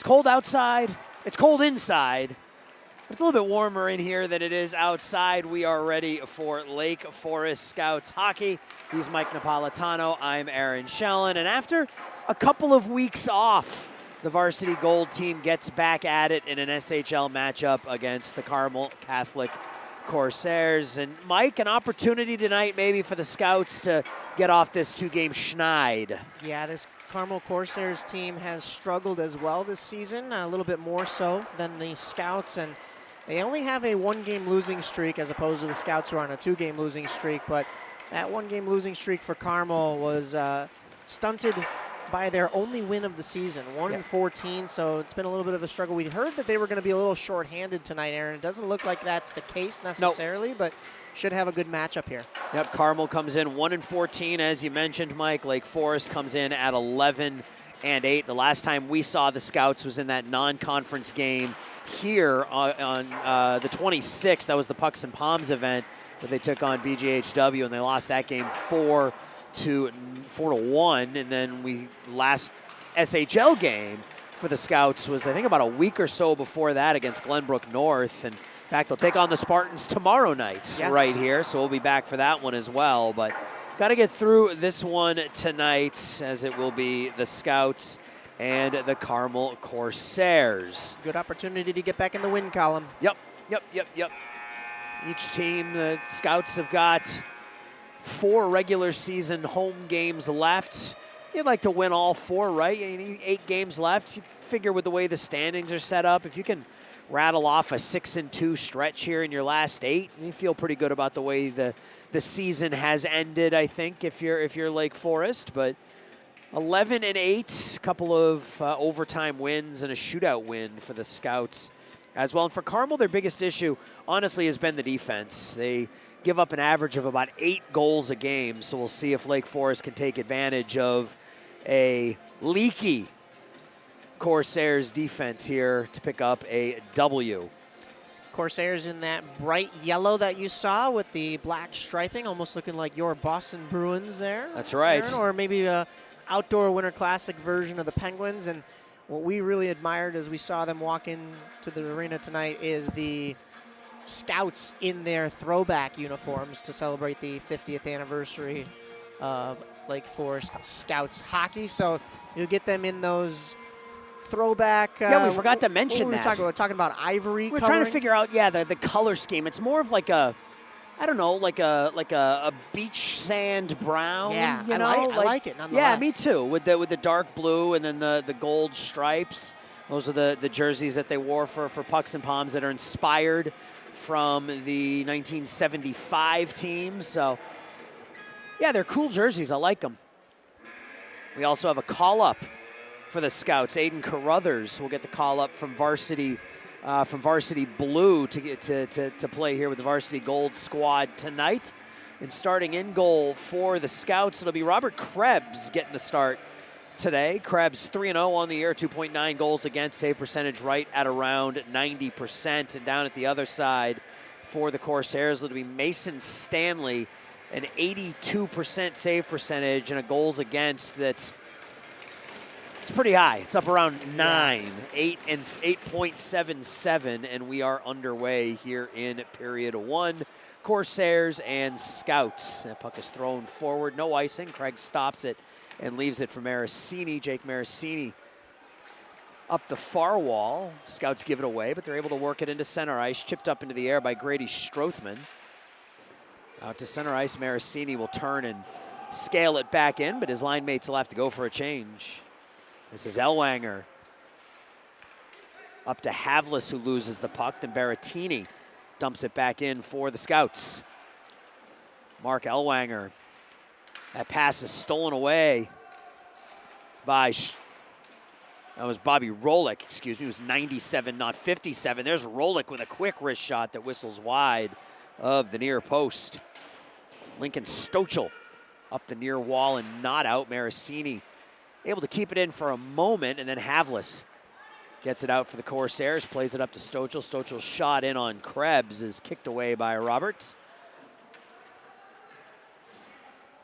cold outside. It's cold inside. It's a little bit warmer in here than it is outside. We are ready for Lake Forest Scouts hockey. He's Mike Napolitano. I'm Aaron Shellen. And after a couple of weeks off, the Varsity Gold team gets back at it in an SHL matchup against the Carmel Corsairs. And Mike, an opportunity tonight maybe for the Scouts to get off this two-game schneid. Yeah, this Carmel Corsairs team has struggled as well this season, a little bit more so than the Scouts, and they only have a one-game losing streak as opposed to the Scouts who are on a two-game losing streak, but that one-game losing streak for Carmel was stunted by their only win of the season, 1-14, so it's been a little bit of a struggle. We heard that they were going to be a little short-handed tonight, Aaron. It doesn't look like that's the case necessarily, but should have a good matchup here. Yep, Carmel comes in 1-14, as you mentioned, Mike. Lake Forest comes in at 11-8. The last time we saw the Scouts was in that non-conference game here on the 26th. That was the Pucks and Palms event where they took on BGHW, and they lost that game 4-1. And then we last SHL game for the Scouts was, I think, about a week or so before that against Glenbrook North. And in fact, they'll take on the Spartans tomorrow night right here, so we'll be back for that one as well. But got to get through this one tonight, as it will be the Scouts and the Carmel Corsairs. Good opportunity to get back in the win column. Yep. Each team, the Scouts have got 4 regular season home games left. You'd like to win all 4, right? 8 games left. You figure with the way the standings are set up, if you can rattle off a 6-2 stretch here in your last 8, you feel pretty good about the way the season has ended, I think, if you're Lake Forest. But 11-8, a couple of overtime wins and a shootout win for the Scouts as well. And for Carmel, their biggest issue, honestly, has been the defense. They give up an average of about 8 goals a game, so we'll see if Lake Forest can take advantage of a leaky Corsairs defense here to pick up a W. Corsairs in that bright yellow that you saw with the black striping, almost looking like your Boston Bruins there. That's right. Aaron, or maybe a outdoor Winter Classic version of the Penguins. And what we really admired as we saw them walk into the arena tonight is the Scouts in their throwback uniforms to celebrate the 50th anniversary of Lake Forest Scouts hockey. So you'll get them in those throwback. We forgot to mention that. We're talking about ivory. We're trying to figure out, the color scheme. It's more of like a, I don't know, like a beach sand brown. Yeah, you know? I like it. Nonetheless. Yeah, me too. With the dark blue and then the gold stripes. Those are the jerseys that they wore for Pucks and Palms that are inspired from the 1975 team. So, yeah, they're cool jerseys. I like them. We also have a call-up for the Scouts. Aiden Carruthers will get the call-up from Varsity Blue to get to play here with the Varsity Gold squad tonight. And starting in goal for the Scouts, it'll be Robert Krebs getting the start today. Krebs 3-0 on the year, 2.9 goals against, save percentage right at around 90%. And down at the other side for the Corsairs, it'll be Mason Stanley, an 82% save percentage and a goals against that's it's pretty high. It's up around 8.77, and we are underway here in period 1. Corsairs and Scouts. That puck is thrown forward, no icing. Craig stops it and leaves it for Marasini. Jake Marasini up the far wall. Scouts give it away, but they're able to work it into center ice. Chipped up into the air by Grady Strothman. Out to center ice, Marasini will turn and scale it back in, but his line mates will have to go for a change. This is Elwanger. Up to Havlis, who loses the puck, then Baratini dumps it back in for the Scouts. Mark Elwanger. That pass is stolen away by, that was Bobby Rolick, excuse me. It was 97, not 57. There's Rolick with a quick wrist shot that whistles wide of the near post. Lincoln Stochel up the near wall and not out. Marasini able to keep it in for a moment, and then Havlis gets it out for the Corsairs, plays it up to Stochel. Stochel's shot in on Krebs is kicked away by Roberts.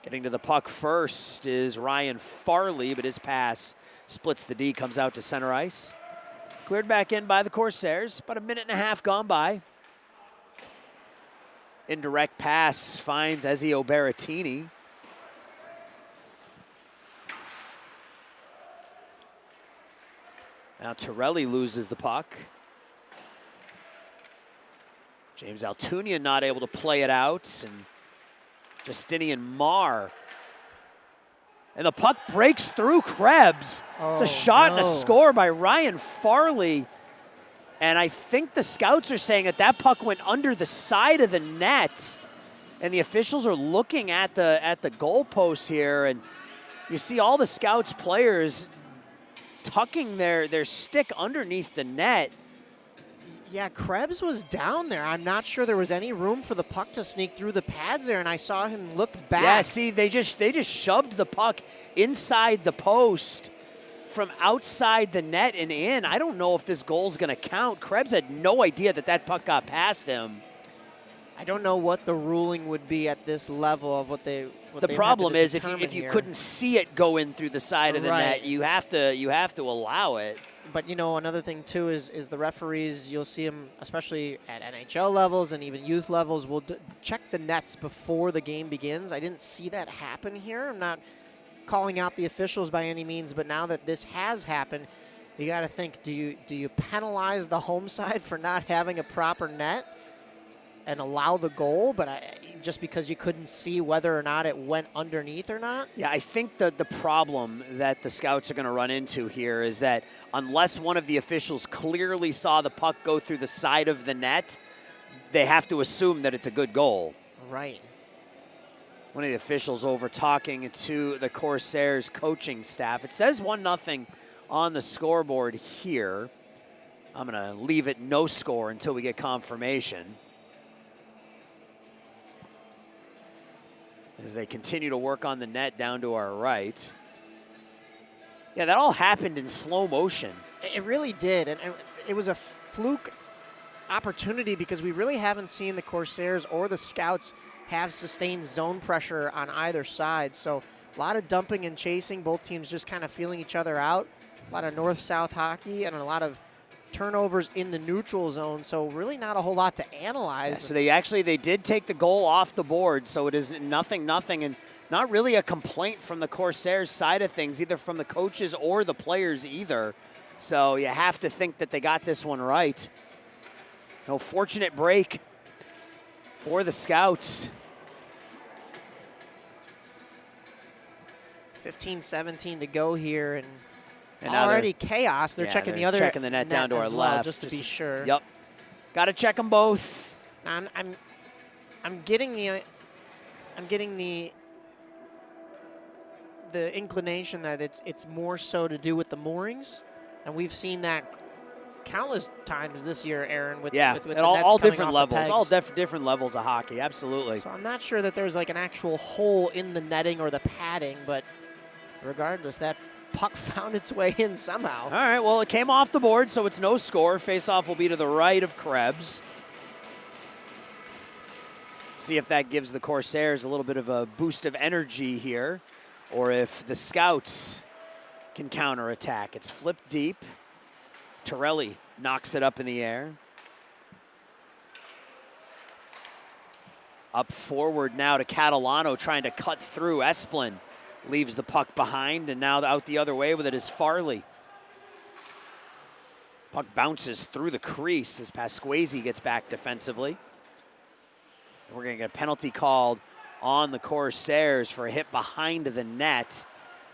Getting to the puck first is Ryan Farley, but his pass splits the D, comes out to center ice. Cleared back in by the Corsairs. About a minute and a half gone by. Indirect pass finds Ezio Berrettini. Now Torelli loses the puck. James Altunia not able to play it out, and Justinian Marr. And the puck breaks through Krebs. It's a shot and a score by Ryan Farley. And I think the scouts are saying that that puck went under the side of the net. And the officials are looking at the goalpost here, and you see all the scouts players tucking their stick underneath the net. Yeah, Krebs was down there. I'm not sure there was any room for the puck to sneak through the pads there, and I saw him look back. Yeah, see, they just shoved the puck inside the post from outside the net and in. I don't know if this goal's going to count. Krebs had no idea that puck got past him. I don't know what the ruling would be at this level of what they. The problem is if you couldn't see it go in through the side of the net, you have to allow it. But you know, another thing too is the referees. You'll see them, especially at NHL levels and even youth levels, will check the nets before the game begins. I didn't see that happen here. I'm not calling out the officials by any means, but now that this has happened, you got to think: do you penalize the home side for not having a proper net and allow the goal, but just because you couldn't see whether or not it went underneath or not? Yeah, I think the problem that the scouts are going to run into here is that unless one of the officials clearly saw the puck go through the side of the net, they have to assume that it's a good goal. Right. One of the officials over talking to the Corsairs coaching staff. It says 1-0 on the scoreboard here. I'm going to leave it no score until we get confirmation, as they continue to work on the net down to our right. Yeah, that all happened in slow motion. It really did, and it was a fluke opportunity because we really haven't seen the Corsairs or the Scouts have sustained zone pressure on either side. So a lot of dumping and chasing, both teams just kind of feeling each other out. A lot of north-south hockey and a lot of turnovers in the neutral zone, so really not a whole lot to analyze. Yeah, so they did take the goal off the board, so it is 0-0, and not really a complaint from the Corsairs side of things, either from the coaches or the players either. So you have to think that they got this one right. No fortunate break for the Scouts. 15-17 to go here, and already chaos. They're checking the other checking the net down to our left, just to be sure. Yep, got to check them both. I'm getting the inclination that it's more so to do with the moorings, and we've seen that countless times this year, Aaron. With at the all nets different levels, different levels of hockey. Absolutely. So I'm not sure that there's like an actual hole in the netting or the padding, but regardless, that puck found its way in somehow. All right, well, it came off the board, so it's no score. Face-off will be to the right of Krebs. See if that gives the Corsairs a little bit of a boost of energy here, or if the Scouts can counterattack. It's flipped deep. Torelli knocks it up in the air. Up forward now to Catalano, trying to cut through. Esplin leaves the puck behind, and now out the other way with it is Farley. Puck bounces through the crease as Pasquesi gets back defensively. And we're going to get a penalty called on the Corsairs for a hit behind the net.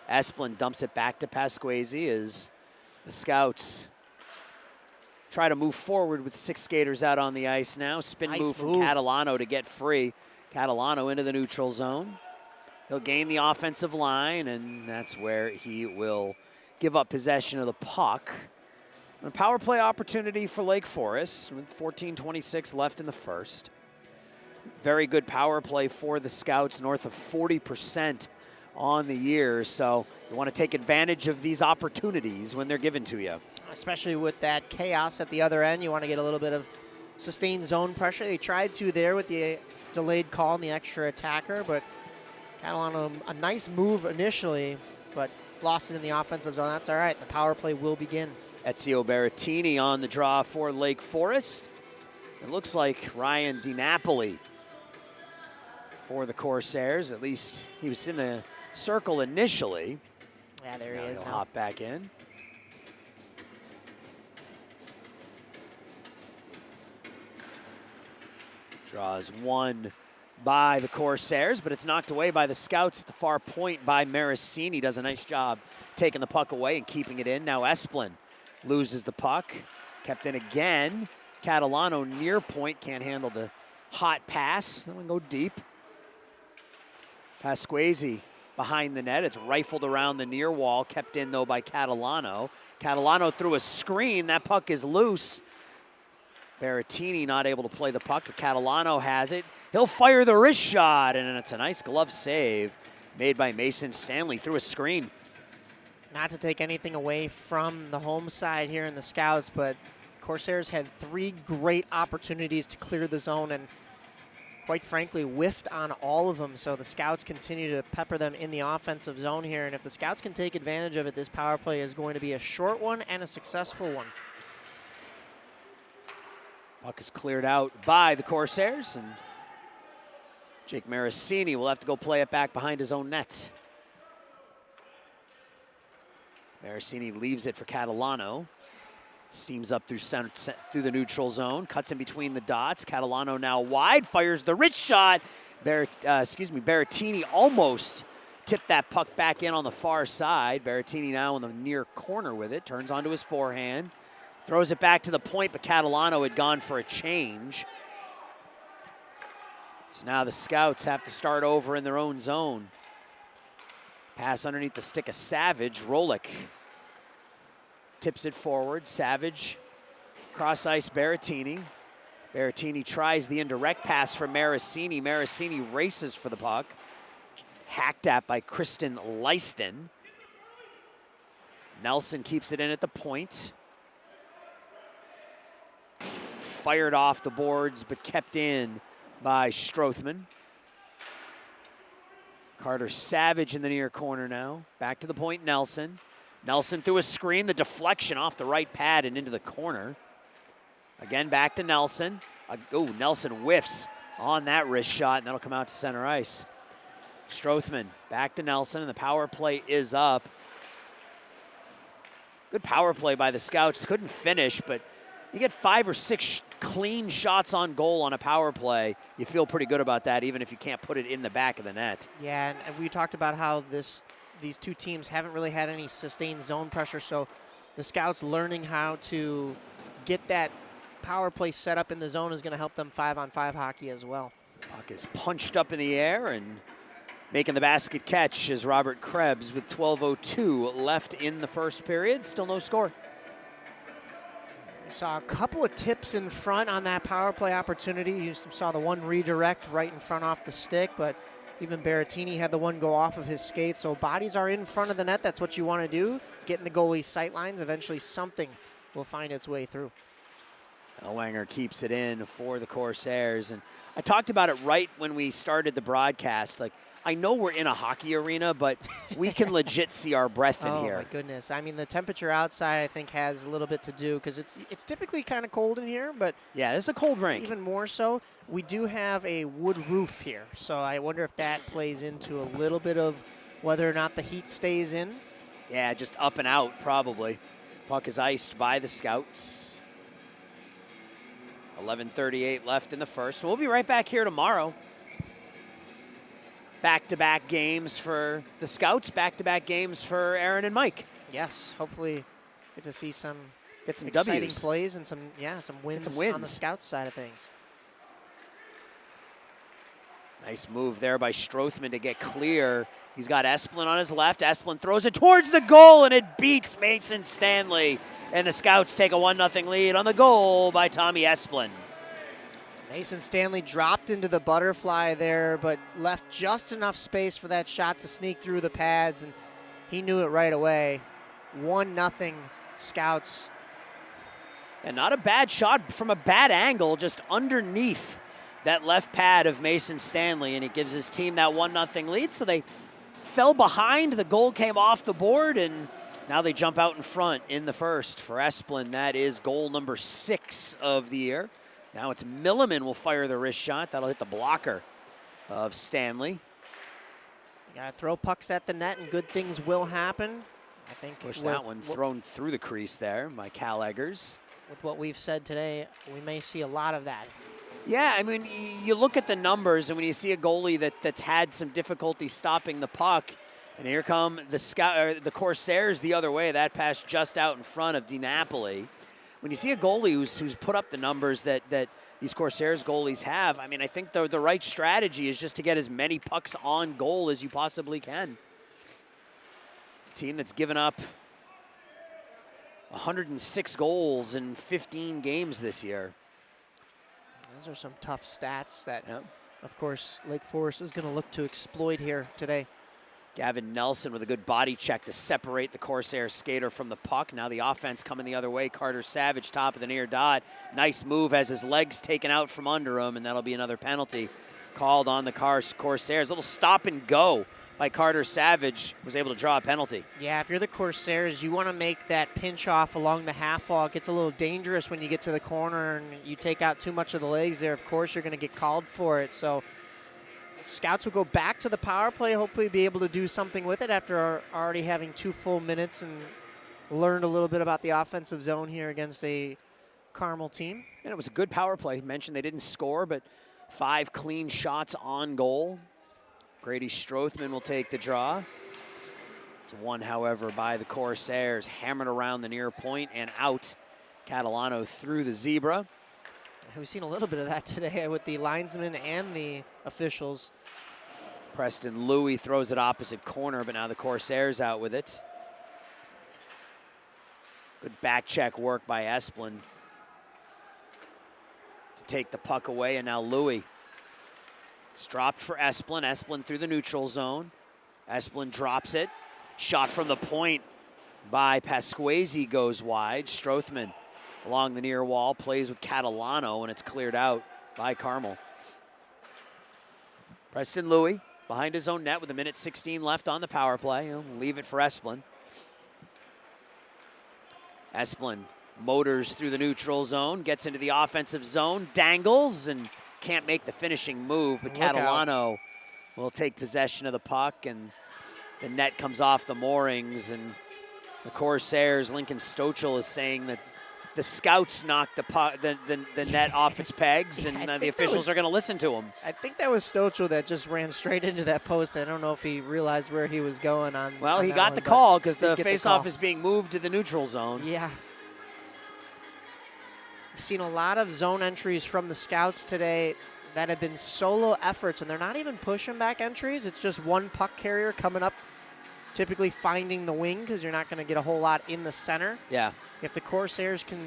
Esplin dumps it back to Pasquesi as the Scouts try to move forward with 6 skaters out on the ice now. Spin move from Catalano to get free. Catalano into the neutral zone. He'll gain the offensive line, and that's where he will give up possession of the puck. A power play opportunity for Lake Forest with 14:26 left in the first. Very good power play for the Scouts, north of 40% on the year. So you want to take advantage of these opportunities when they're given to you. Especially with that chaos at the other end, you want to get a little bit of sustained zone pressure. They tried to there with the delayed call and the extra attacker, but Catalano, a nice move initially, but lost it in the offensive zone. That's all right. The power play will begin. Ezio Berrettini on the draw for Lake Forest. It looks like Ryan DiNapoli for the Corsairs. At least he was in the circle initially. Yeah, there Now he is. He'll hop back in. Draws one by the Corsairs, but it's knocked away by the Scouts at the far point by Marasini. Does a nice job taking the puck away and keeping it in. Now Esplin loses the puck. Kept in again. Catalano near point, can't handle the hot pass. That one go deep. Pasquesi behind the net. It's rifled around the near wall. Kept in, though, by Catalano. Catalano threw a screen. That puck is loose. Berrettini not able to play the puck, but Catalano has it. He'll fire the wrist shot, and it's a nice glove save made by Mason Stanley through a screen. Not to take anything away from the home side here in the Scouts, but Corsairs had 3 great opportunities to clear the zone and quite frankly whiffed on all of them. So the Scouts continue to pepper them in the offensive zone here. And if the Scouts can take advantage of it, this power play is going to be a short one and a successful one. Puck is cleared out by the Corsairs, and Jake Marasini will have to go play it back behind his own net. Marasini leaves it for Catalano. Steams up through center, through the neutral zone, cuts in between the dots. Catalano now wide, fires the wrist shot. Berrettini almost tipped that puck back in on the far side. Berrettini now in the near corner with it, turns onto his forehand. Throws it back to the point, but Catalano had gone for a change. So now the Scouts have to start over in their own zone. Pass underneath the stick of Savage. Rolick tips it forward. Savage, cross ice Berrettini. Berrettini tries the indirect pass for Marasini. Marasini races for the puck. Hacked at by Kristen Leiston. Nelson keeps it in at the point. Fired off the boards, but kept in by Strothman. Carter Savage in the near corner now. Back to the point, Nelson. Nelson threw a screen, the deflection off the right pad and into the corner. Again, back to Nelson. Nelson whiffs on that wrist shot, and that'll come out to center ice. Strothman back to Nelson, and the power play is up. Good power play by the Scouts. Couldn't finish, but you get 5 or 6 clean shots on goal on a power play. You feel pretty good about that, even if you can't put it in the back of the net. Yeah, and we talked about how these two teams haven't really had any sustained zone pressure, so the Scouts learning how to get that power play set up in the zone is going to help them 5-on-5 hockey as well. Puck is punched up in the air, and making the basket catch is Robert Krebs with 12:02 left in the first period. Still no score. We saw a couple of tips in front on that power play opportunity. You saw the one redirect right in front off the stick, but even Berrettini had the one go off of his skate. So bodies are in front of the net. That's what you want to do. Get in the goalie's sight lines. Eventually something will find its way through. Elwanger keeps it in for the Corsairs. And I talked about it right when we started the broadcast. Like, I know we're in a hockey arena, but we can legit see our breath in here. Oh, my goodness. I mean, the temperature outside, I think, has a little bit to do because it's typically kind of cold in here, but yeah, this is a cold rink. Even more so, we do have a wood roof here. So I wonder if that plays into a little bit of whether or not the heat stays in. Yeah, just up and out, probably. Puck is iced by the Scouts. 11:38 left in the first. We'll be right back here tomorrow. Back-to-back games for the Scouts, back-to-back games for Aaron and Mike. Yes, hopefully get to see some exciting W's. plays and some wins on the Scouts side of things. Nice move there by Strothman to get clear. He's got Esplin on his left. Esplin throws it towards the goal, and it beats Mason Stanley. And the Scouts take a 1-0 lead on the goal by Tommy Esplin. Mason Stanley dropped into the butterfly there, but left just enough space for that shot to sneak through the pads, and he knew it right away. 1-0 Scouts. And not a bad shot from a bad angle, just underneath that left pad of Mason Stanley, and it gives his team that 1-0 lead. So they fell behind. The goal came off the board, and Now they jump out in front in the first for Esplin. That is goal number 6 of the year. Now it's Milliman will fire the wrist shot. That'll hit the blocker of Stanley. You gotta throw pucks at the net and good things will happen. I think push that one thrown through the crease there by Cal Eggers. With what we've said today, we may see a lot of that. Yeah, I mean, you look at the numbers, and when you see a goalie that's had some difficulty stopping the puck, and here come the Corsairs the other way. That pass just out in front of DiNapoli. When you see a goalie who's put up the numbers that these Corsairs goalies have, I mean, I think the right strategy is just to get as many pucks on goal as you possibly can. Team that's given up 106 goals in 15 games this year. Those are some tough stats that, of course, Lake Forest is going to look to exploit here today. Gavin Nelson with a good body check to separate the Corsair skater from the puck. Now the offense coming the other way. Carter Savage, top of the near dot. Nice move, has his legs taken out from under him, and that'll be another penalty called on the Corsairs. A little stop and go by Carter Savage, was able to draw a penalty. Yeah, if you're the Corsairs, you want to make that pinch off along the half wall. It gets a little dangerous when you get to the corner and you take out too much of the legs there. Of course, you're going to get called for it. So Scouts will go back to the power play, hopefully be able to do something with it after already having 2 full minutes and learned a little bit about the offensive zone here against a Carmel team. And it was a good power play. Mentioned they didn't score, but 5 clean shots on goal. Grady Strothman will take the draw. It's one, however, by the Corsairs, hammered around the near point and out. Catalano through the zebra. We've seen a little bit of that today with the linesmen and the officials. Preston Louie throws it opposite corner, but now the Corsairs out with it. Good back check work by Esplin to take the puck away, and now Louie. It's dropped for Esplin. Esplin through the neutral zone. Esplin drops it. Shot from the point by Pasquesi goes wide. Strothman along the near wall, plays with Catalano, and it's cleared out by Carmel. Preston Louie behind his own net with 1:16 left on the power play. He'll leave it for Esplin. Esplin motors through the neutral zone, gets into the offensive zone, dangles, and can't make the finishing move, but Catalano will take possession of the puck, and the net comes off the moorings, and the Corsairs, Lincoln Stochel is saying that the Scouts knocked the net off its pegs, and the officials are going to listen to him. I think that was Stochel that just ran straight into that post. I don't know if he realized where he was going on. Well, he got the one, call because the faceoff is being moved to the neutral zone. Yeah. We've seen a lot of zone entries from the Scouts today that have been solo efforts, and they're not even pushing back entries. It's just one puck carrier coming up, typically finding the wing because you're not going to get a whole lot in the center. Yeah. If the Corsairs can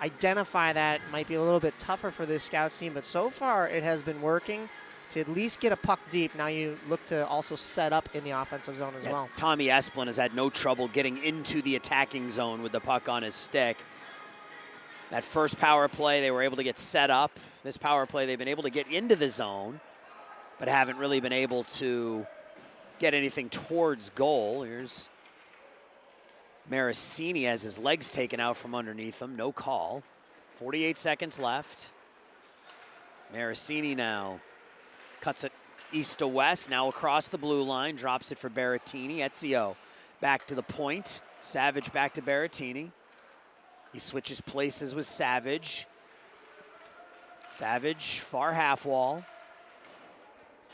identify that, it might be a little bit tougher for this Scouts team, but so far it has been working to at least get a puck deep. Now you look to also set up in the offensive zone as well. Tommy Esplin has had no trouble getting into the attacking zone with the puck on his stick. That first power play, they were able to get set up. This power play, they've been able to get into the zone, but haven't really been able to get anything towards goal. Here's Maricini has his legs taken out from underneath him. No call. 48 seconds left. Maricini now cuts it east to west, now across the blue line, drops it for Berrettini. Ezio back to the point. Savage back to Berrettini. He switches places with Savage. Savage, far half wall.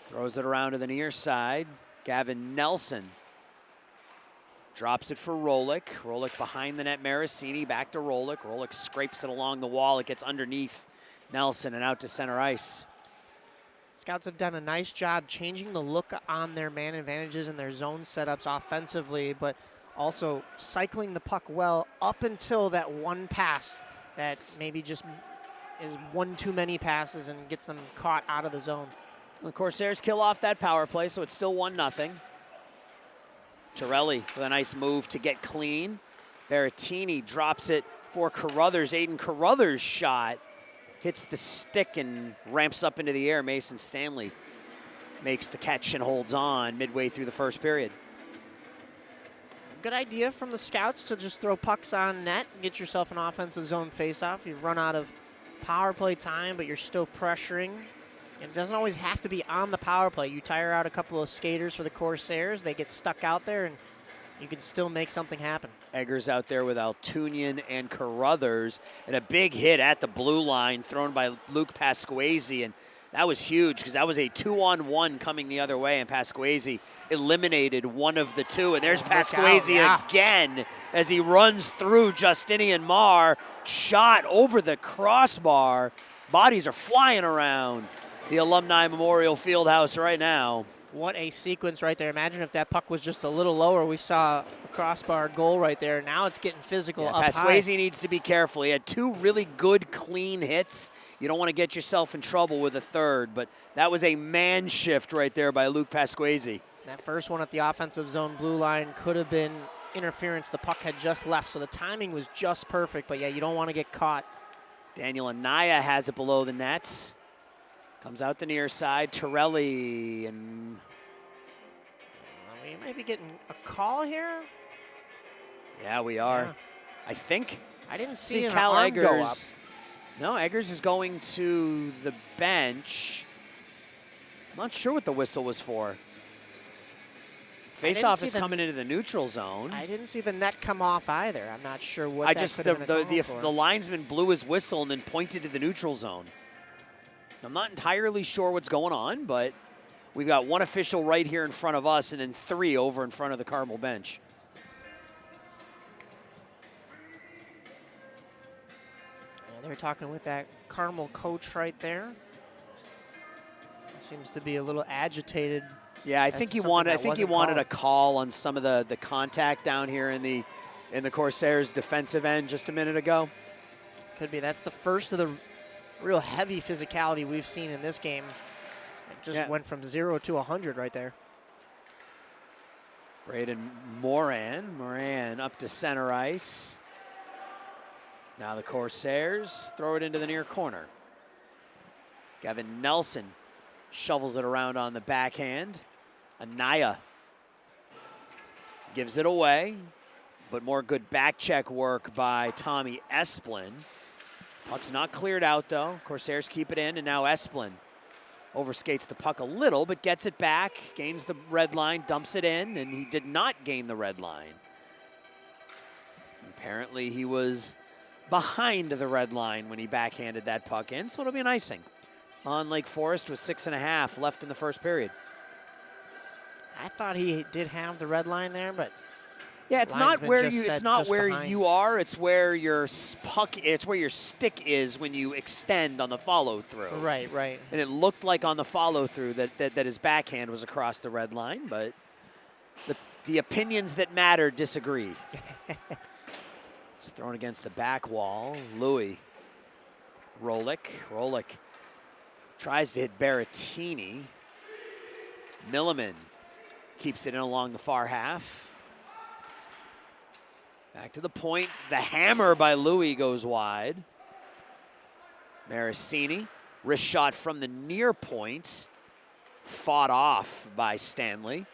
Throws it around to the near side. Gavin Nelson drops it for Rolick. Rolick behind the net, Maricini, back to Rolick. Rolick scrapes it along the wall. It gets underneath Nelson and out to center ice. Scouts have done a nice job changing the look on their man advantages and their zone setups offensively, but also cycling the puck well up until that one pass that maybe just is one too many passes and gets them caught out of the zone. The Corsairs kill off that power play, so it's still 1-0. Torelli with a nice move to get clean. Berrettini drops it for Carruthers. Aiden Carruthers' shot hits the stick and ramps up into the air. Mason Stanley makes the catch and holds on midway through the first period. good idea from the scouts to just throw pucks on net, get yourself an offensive zone faceoff. You've run out of power play time, but you're still pressuring. It doesn't always have to be on the power play. You tire out a couple of skaters for the Corsairs, they get stuck out there, and you can still make something happen. Eggers out there with Altunian and Carruthers, and a big hit at the blue line thrown by Luke Pasquesi, and that was huge because that was a 2-on-1 coming the other way, and Pasquesi eliminated one of the two. And there's Pasquesi again as he runs through Justinian Marr, shot over the crossbar. Bodies are flying around the Alumni Memorial Fieldhouse right now. What a sequence right there. Imagine if that puck was just a little lower. We saw a crossbar goal right there. Now it's getting physical up high. Pasquesi needs to be careful. He had two really good, clean hits. You don't want to get yourself in trouble with a third, but that was a man shift right there by Luke Pasquesi. That first one at the offensive zone blue line could have been interference. The puck had just left, so the timing was just perfect, but yeah, you don't want to get caught. Daniel Anaya has it below the nets. Comes out the near side, Torelli, and we might be getting a call here. Yeah, we are. Yeah. I think. I didn't see Cal an arm go up. Eggers. No, Eggers is going to the bench. I'm not sure what the whistle was for. Face-off is coming into the neutral zone. I didn't see the net come off either. I'm not sure what the linesman blew his whistle and then pointed to the neutral zone. I'm not entirely sure what's going on, but we've got one official right here in front of us and then three over in front of the Carmel bench. Yeah, they're talking with that Carmel coach right there. Seems to be a little agitated. Yeah, I think he wanted a call on some of the contact down here in the Corsairs defensive end just a minute ago. Could be. That's the first of the real heavy physicality we've seen in this game. It just went from 0 to 100 right there. Braden Moran up to center ice. Now the Corsairs throw it into the near corner. Gavin Nelson shovels it around on the backhand. Anaya gives it away, but more good back check work by Tommy Esplin. Puck's not cleared out, though. Corsairs keep it in, and now Esplin overskates the puck a little, but gets it back, gains the red line, dumps it in, and he did not gain the red line. Apparently, he was behind the red line when he backhanded that puck in, so it'll be an icing on Lake Forest with 6.5 left in the first period. I thought he did have the red line there, but yeah, it's not where you are. It's where your puck. It's where your stick is when you extend on the follow through. Right. And it looked like on the follow through that his backhand was across the red line, but the opinions that matter disagree. It's thrown against the back wall. Louis. Rolick tries to hit Berrettini. Milliman keeps it in along the far half. Back to the point. The hammer by Louis goes wide. Maricini, wrist shot from the near point. Fought off by Stanley.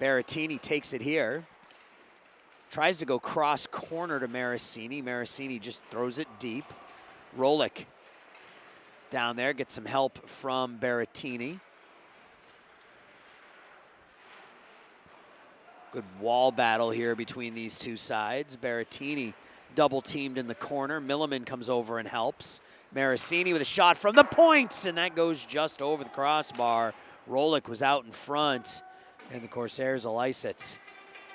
Berrettini takes it here. Tries to go cross corner to Maricini. Maricini just throws it deep. Rolick down there, gets some help from Berrettini. Good wall battle here between these two sides. Berrettini double teamed in the corner. Milliman comes over and helps. Maricini with a shot from the points, and that goes just over the crossbar. Rolick was out in front, and the Corsairs will ice it.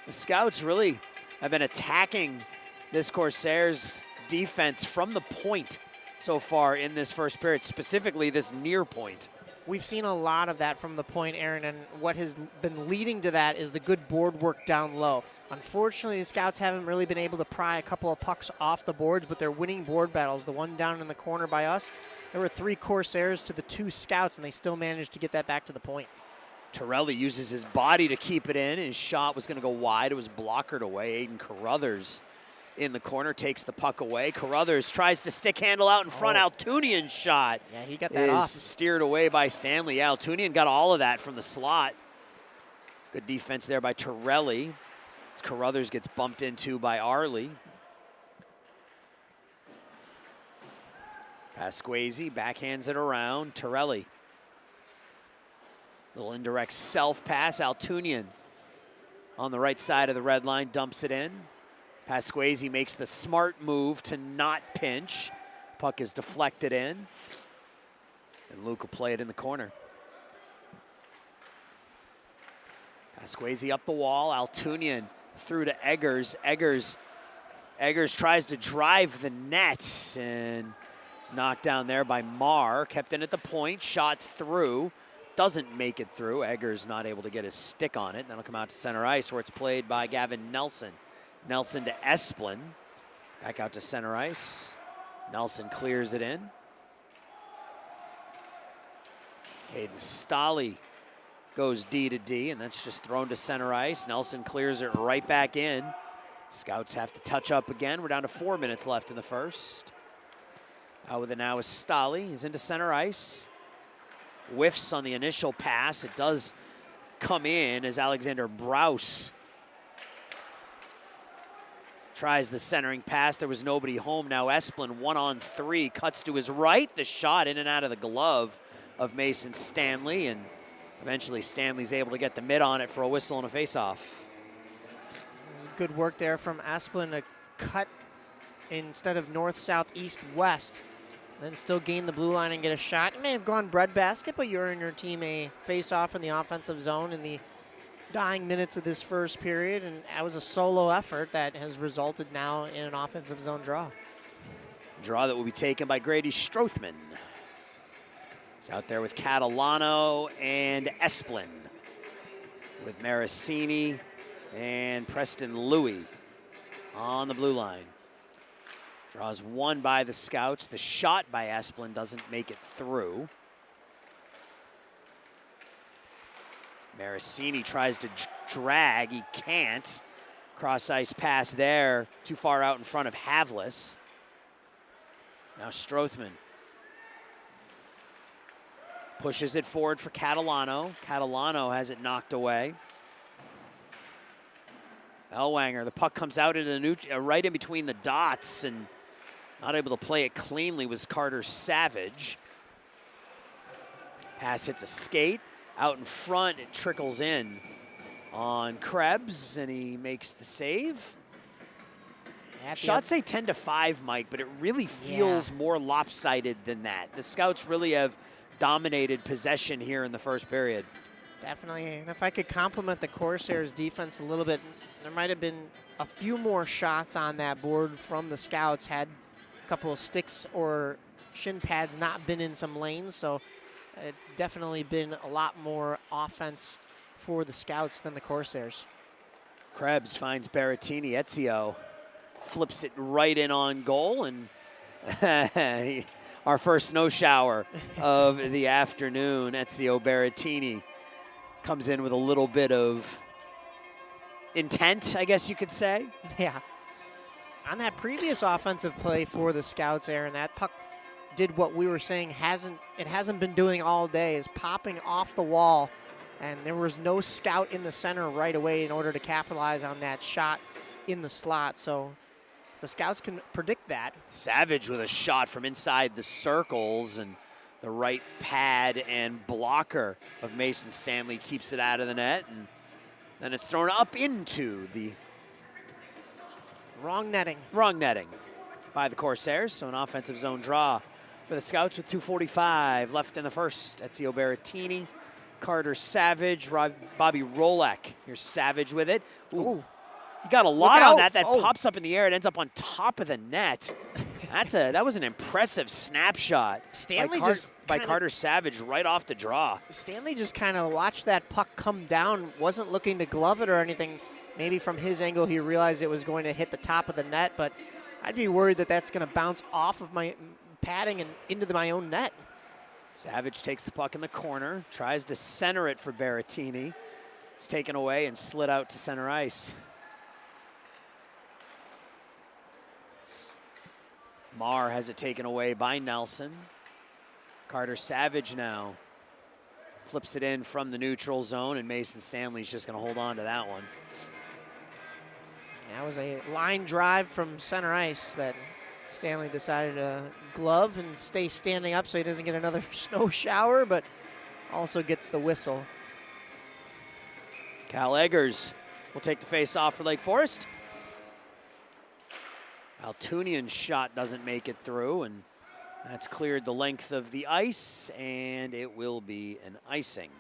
The Scouts really have been attacking this Corsairs defense from the point so far in this first period, specifically this near point. We've seen a lot of that from the point, Aaron, and what has been leading to that is the good board work down low. Unfortunately, the Scouts haven't really been able to pry a couple of pucks off the boards, but they're winning board battles. The one down in the corner by us, there were 3 Corsairs to the 2 Scouts, and they still managed to get that back to the point. Torelli uses his body to keep it in. His shot was going to go wide. It was blockered away. Aiden Carruthers in the corner takes the puck away. Carruthers tries to stick handle out in front. Altunian's shot he got that off. Steered away by Stanley. Altunian got all of that from the slot. Good defense there by Torelli. As Carruthers gets bumped into by Arley. Pasquesi backhands it around. Torelli. Little indirect self pass. Altunian on the right side of the red line dumps it in. Pasquesi makes the smart move to not pinch. Puck is deflected in. And Luke will play it in the corner. Pasquesi up the wall. Altunian through to Eggers. Eggers tries to drive the net, and it's knocked down there by Marr. Kept in at the point, shot through. Doesn't make it through. Eggers not able to get his stick on it. Then it'll come out to center ice where it's played by Gavin Nelson. Nelson to Esplin. Back out to center ice. Nelson clears it in. Caden Stolle goes D to D, and that's just thrown to center ice. Nelson clears it right back in. Scouts have to touch up again. We're down to 4 minutes left in the first. Out with it now is Stolle. He's into center ice. Whiffs on the initial pass. It does come in as Alexander Brous tries the centering pass. There was nobody home. Now Esplin 1-on-3 cuts to his right. The shot in and out of the glove of Mason Stanley, and eventually Stanley's able to get the mid on it for a whistle and a face-off. Good work there from Esplin to cut instead of north, south, east, west. Then still gain the blue line and get a shot. It may have gone breadbasket, but you earn your team a face-off in the offensive zone in the dying minutes of this first period, and that was a solo effort that has resulted now in an offensive zone draw. Draw that will be taken by Grady Strothman. He's out there with Catalano and Esplin, with Maricini and Preston Louie on the blue line. Draws one by the Scouts. The shot by Esplin doesn't make it through. Maricini tries to drag. He can't. Cross-ice pass there. Too far out in front of Havlis. Now Strothman pushes it forward for Catalano. Catalano has it knocked away. Ellwanger, the puck comes out into the right in between the dots, and not able to play it cleanly was Carter Savage. Pass hits a skate. Out in front, it trickles in on Krebs, and he makes the save. Shots say 10-5, Mike, but it really feels more lopsided than that. The Scouts really have dominated possession here in the first period. Definitely, and if I could compliment the Corsairs defense a little bit, there might have been a few more shots on that board from the Scouts had a couple of sticks or shin pads not been in some lanes, so it's definitely been a lot more offense for the Scouts than the Corsairs. Krebs finds Berrettini. Ezio flips it right in on goal, and our first snow shower of the afternoon. Ezio Berrettini comes in with a little bit of intent, I guess you could say. Yeah. On that previous offensive play for the Scouts, Aaron, that puck did what we were saying it hasn't been doing all day, is popping off the wall, and there was no Scout in the center right away in order to capitalize on that shot in the slot. So the Scouts can predict that. Savage with a shot from inside the circles, and the right pad and blocker of Mason Stanley keeps it out of the net, and then it's thrown up into the wrong netting by the Corsairs. So an offensive zone draw for the Scouts with 2:45 left in the first. Ezio Berrettini, Carter Savage, Bobby Rolek. Here's Savage with it. Ooh. He got a lot on that. That pops up in the air. It ends up on top of the net. That was an impressive snapshot by Carter Savage right off the draw. Stanley just kind of watched that puck come down, wasn't looking to glove it or anything. Maybe from his angle he realized it was going to hit the top of the net, but I'd be worried that that's going to bounce off of my padding and into my own net. Savage takes the puck in the corner, tries to center it for Berrettini. It's taken away and slid out to center ice. Marr has it taken away by Nelson. Carter Savage now flips it in from the neutral zone, and Mason Stanley's just going to hold on to that one. That was a line drive from center ice that Stanley decided to glove and stay standing up so he doesn't get another snow shower, but also gets the whistle. Cal Eggers will take the face off for Lake Forest. Altunian's shot doesn't make it through, and that's cleared the length of the ice, and it will be an icing.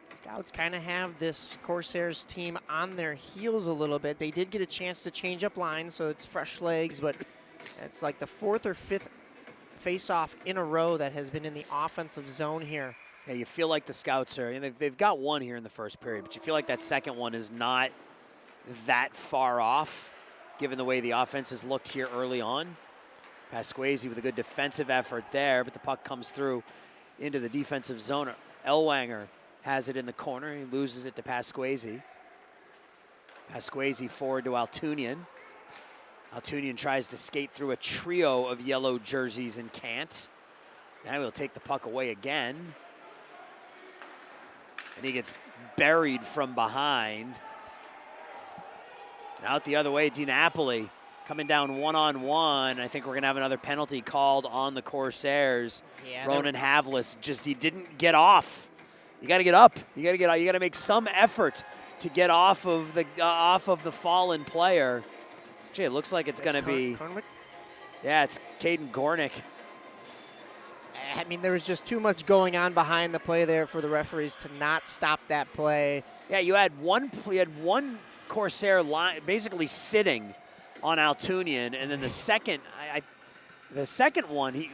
Scouts kind of have this Corsairs team on their heels a little bit. They did get a chance to change up lines, so it's fresh legs, but it's like the 4th or 5th face-off in a row that has been in the offensive zone here. Yeah, you feel like the Scouts are, and they've got one here in the first period, but you feel like that second one is not that far off, given the way the offense has looked here early on. Pasquesi with a good defensive effort there, but the puck comes through into the defensive zone. Ellwanger has it in the corner. He loses it to Pasquesi. Pasquesi forward to Altunian. Altunian tries to skate through a trio of yellow jerseys and can't. Now he'll take the puck away again. And he gets buried from behind. And out the other way, DiNapoli coming down one-on-one. I think we're going to have another penalty called on the Corsairs. Yeah, Ronan Havlis he didn't get off. You got to get up. You got to make some effort to get off of the fallen player. Gee, it looks like it's going to be. Yeah, it's Caden Gornick. I mean, there was just too much going on behind the play there for the referees to not stop that play. Yeah, you had one Corsair line basically sitting on Altunian, and then the second one,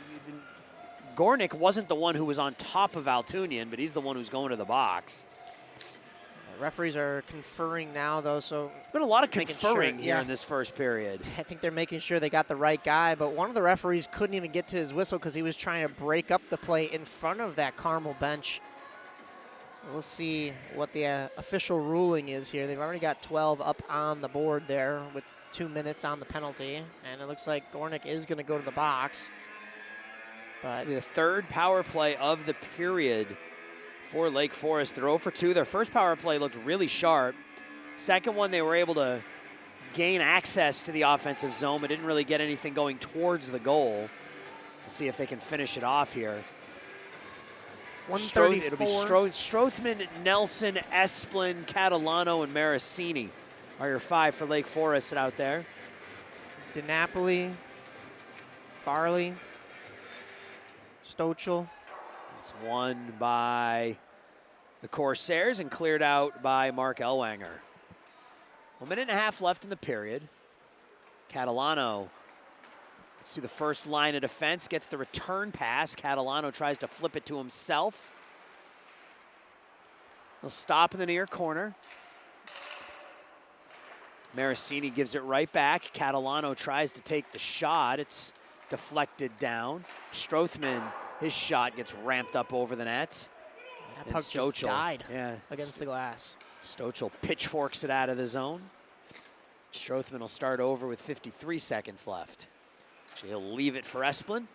Gornick wasn't the one who was on top of Altunian, but he's the one who's going to the box. Referees are conferring now, though, so there's been a lot of conferring here in this first period. I think they're making sure they got the right guy, but one of the referees couldn't even get to his whistle because he was trying to break up the play in front of that Carmel bench. So we'll see what the official ruling is here. They've already got 12 up on the board there with 2 minutes on the penalty, and it looks like Gornick is going to go to the box. This will be the third power play of the period for Lake Forest. They're 0 for 2. Their first power play looked really sharp. Second one, they were able to gain access to the offensive zone, but didn't really get anything going towards the goal. We'll see if they can finish it off here. 134. It'll be Strothman, Nelson, Esplin, Catalano, and Marasini are your 5 for Lake Forest out there. DiNapoli, Farley, Stochel. It's won by the Corsairs and cleared out by Mark Ellwanger. 1.5 minutes left in the period. Catalano gets to the first line of defense, gets the return pass. Catalano tries to flip it to himself. He'll stop in the near corner. Marasini gives it right back. Catalano tries to take the shot. It's deflected down. Strothman, his shot gets ramped up over the net. That puck just died against the glass. Stochel pitchforks it out of the zone. Strothman will start over with 53 seconds left. He'll leave it for Esplin.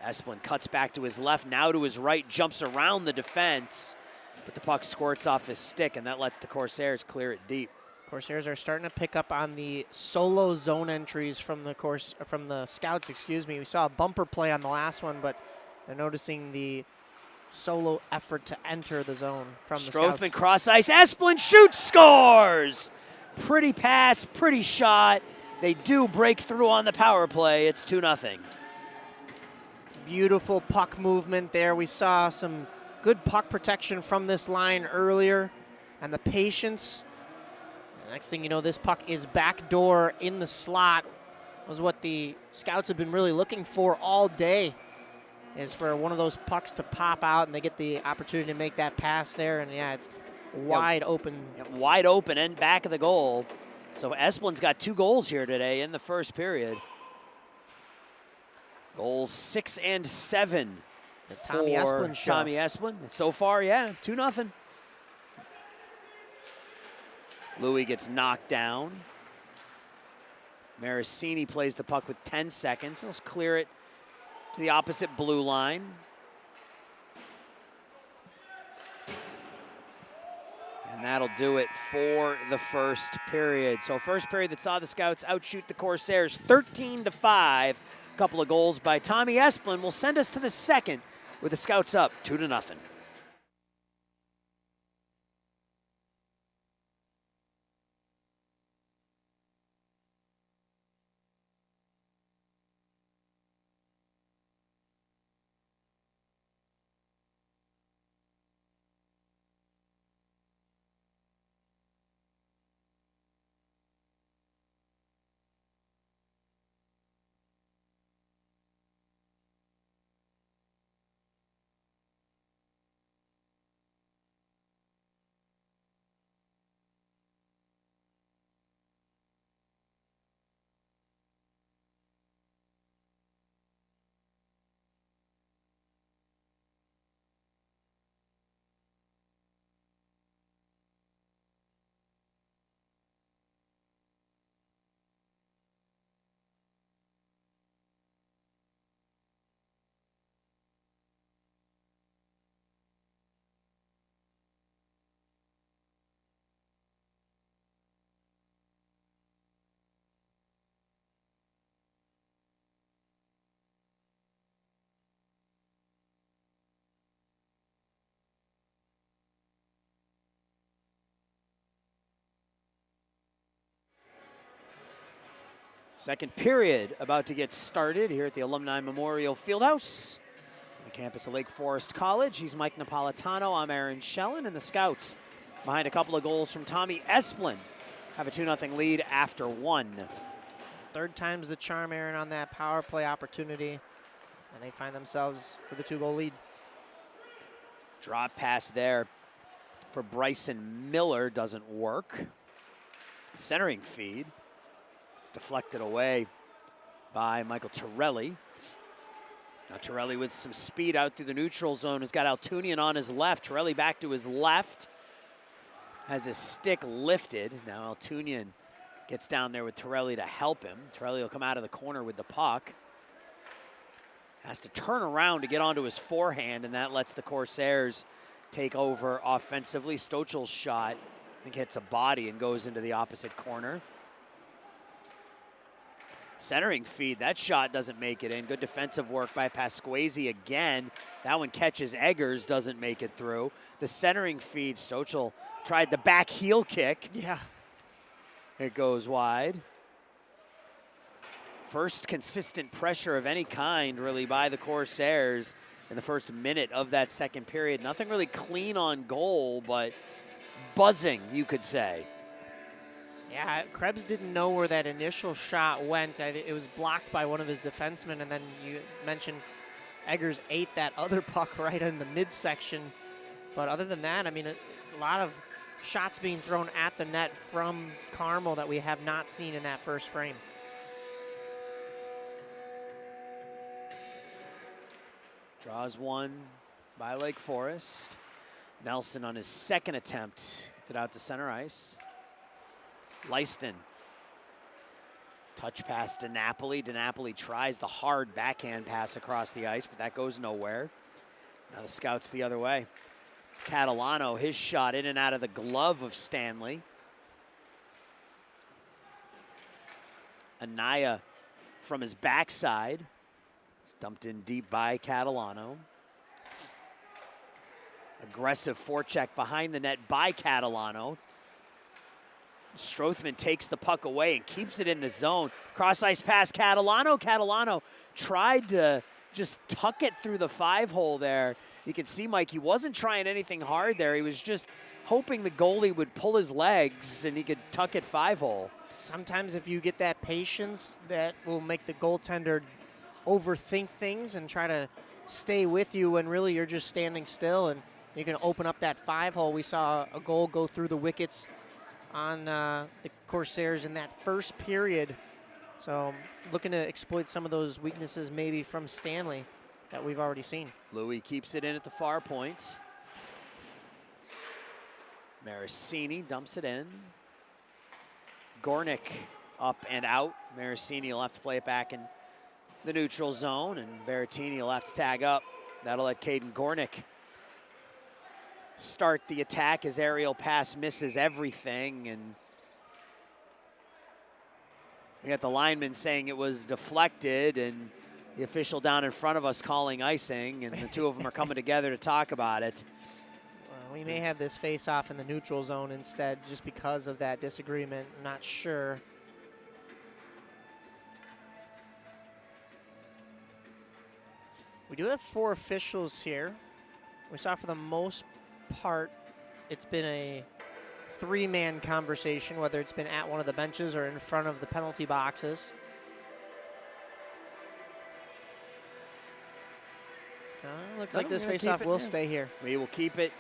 Esplin cuts back to his left, now to his right, jumps around the defense, but the puck squirts off his stick, and that lets the Corsairs clear it deep. Corsairs are starting to pick up on the solo zone entries from the Scouts, excuse me. We saw a bumper play on the last one, but they're noticing the solo effort to enter the zone from the Scouts. Strothman cross ice, Esplin shoots, scores! Pretty pass, pretty shot. They do break through on the power play. It's 2-0. Beautiful puck movement there. We saw some good puck protection from this line earlier, and the patience. Next thing you know, this puck is backdoor in the slot. Was what the Scouts have been really looking for all day, is for one of those pucks to pop out and they get the opportunity to make that pass there. And yeah, it's wide open. Wide open and back of the goal. So Esplin's got 2 goals here today in the first period. Goals 6 and 7 for Tommy Esplin. So far, 2-0. Louis gets knocked down. Marasini plays the puck with 10 seconds. He'll clear it to the opposite blue line. And that'll do it for the first period. So first period that saw the Scouts outshoot the Corsairs 13-5. A couple of goals by Tommy Esplin will send us to the second with the Scouts up 2-0. Second period about to get started here at the Alumni Memorial Fieldhouse, the campus of Lake Forest College. He's Mike Napolitano, I'm Aaron Schellen, and the Scouts, behind a couple of goals from Tommy Esplin, have a 2-0 lead after one. Third time's the charm, Aaron, on that power play opportunity, and they find themselves with a 2-goal lead. Drop pass there for Bryson Miller doesn't work. Centering feed. It's deflected away by Michael Torelli. Now Torelli with some speed out through the neutral zone has got Altunian on his left. Torelli back to his left. Has his stick lifted. Now Altunian gets down there with Torelli to help him. Torelli will come out of the corner with the puck. Has to turn around to get onto his forehand, and that lets the Corsairs take over offensively. Stochel's shot, I think, hits a body and goes into the opposite corner. Centering feed, that shot doesn't make it in. Good defensive work by Pasquesi again. That one catches Eggers, doesn't make it through. The centering feed, Stochel tried the back heel kick. Yeah. It goes wide. First consistent pressure of any kind, really, by the Corsairs in the first minute of that second period. Nothing really clean on goal, but buzzing, you could say. Yeah, Krebs didn't know where that initial shot went. It was blocked by one of his defensemen, and then you mentioned Eggers ate that other puck right in the midsection. But other than that, I mean, a lot of shots being thrown at the net from Carmel that we have not seen in that first frame. Draws one by Lake Forest. Nelson on his second attempt gets it out to center ice. Leiston, touch pass to Napoli. DiNapoli tries the hard backhand pass across the ice, but that goes nowhere. Now the Scouts the other way. Catalano, his shot in and out of the glove of Stanley. Anaya from his backside. It's dumped in deep by Catalano. Aggressive forecheck behind the net by Catalano. Strothman takes the puck away and keeps it in the zone. Cross ice pass, Catalano. Catalano tried to just tuck it through the 5-hole there. You can see, Mike, he wasn't trying anything hard there. He was just hoping the goalie would pull his legs and he could tuck it 5-hole. Sometimes if you get that patience, that will make the goaltender overthink things and try to stay with you when really you're just standing still and you can open up that 5-hole. We saw a goal go through the wickets on the Corsairs in that first period. So looking to exploit some of those weaknesses maybe from Stanley that we've already seen. Louis keeps it in at the far points. Maricini dumps it in. Gornick up and out. Maricini will have to play it back in the neutral zone, and Berrettini will have to tag up. That'll let Caden Gornick start the attack as aerial pass misses everything, and we got the lineman saying it was deflected, and the official down in front of us calling icing, and the two of them are coming together to talk about it. We may have this face-off in the neutral zone instead just because of that disagreement. I'm not sure. We do have 4 officials here. We saw for the most part it's been a 3-man conversation, whether it's been at one of the benches or in front of the penalty boxes. Looks like this face-off will stay here. We will keep it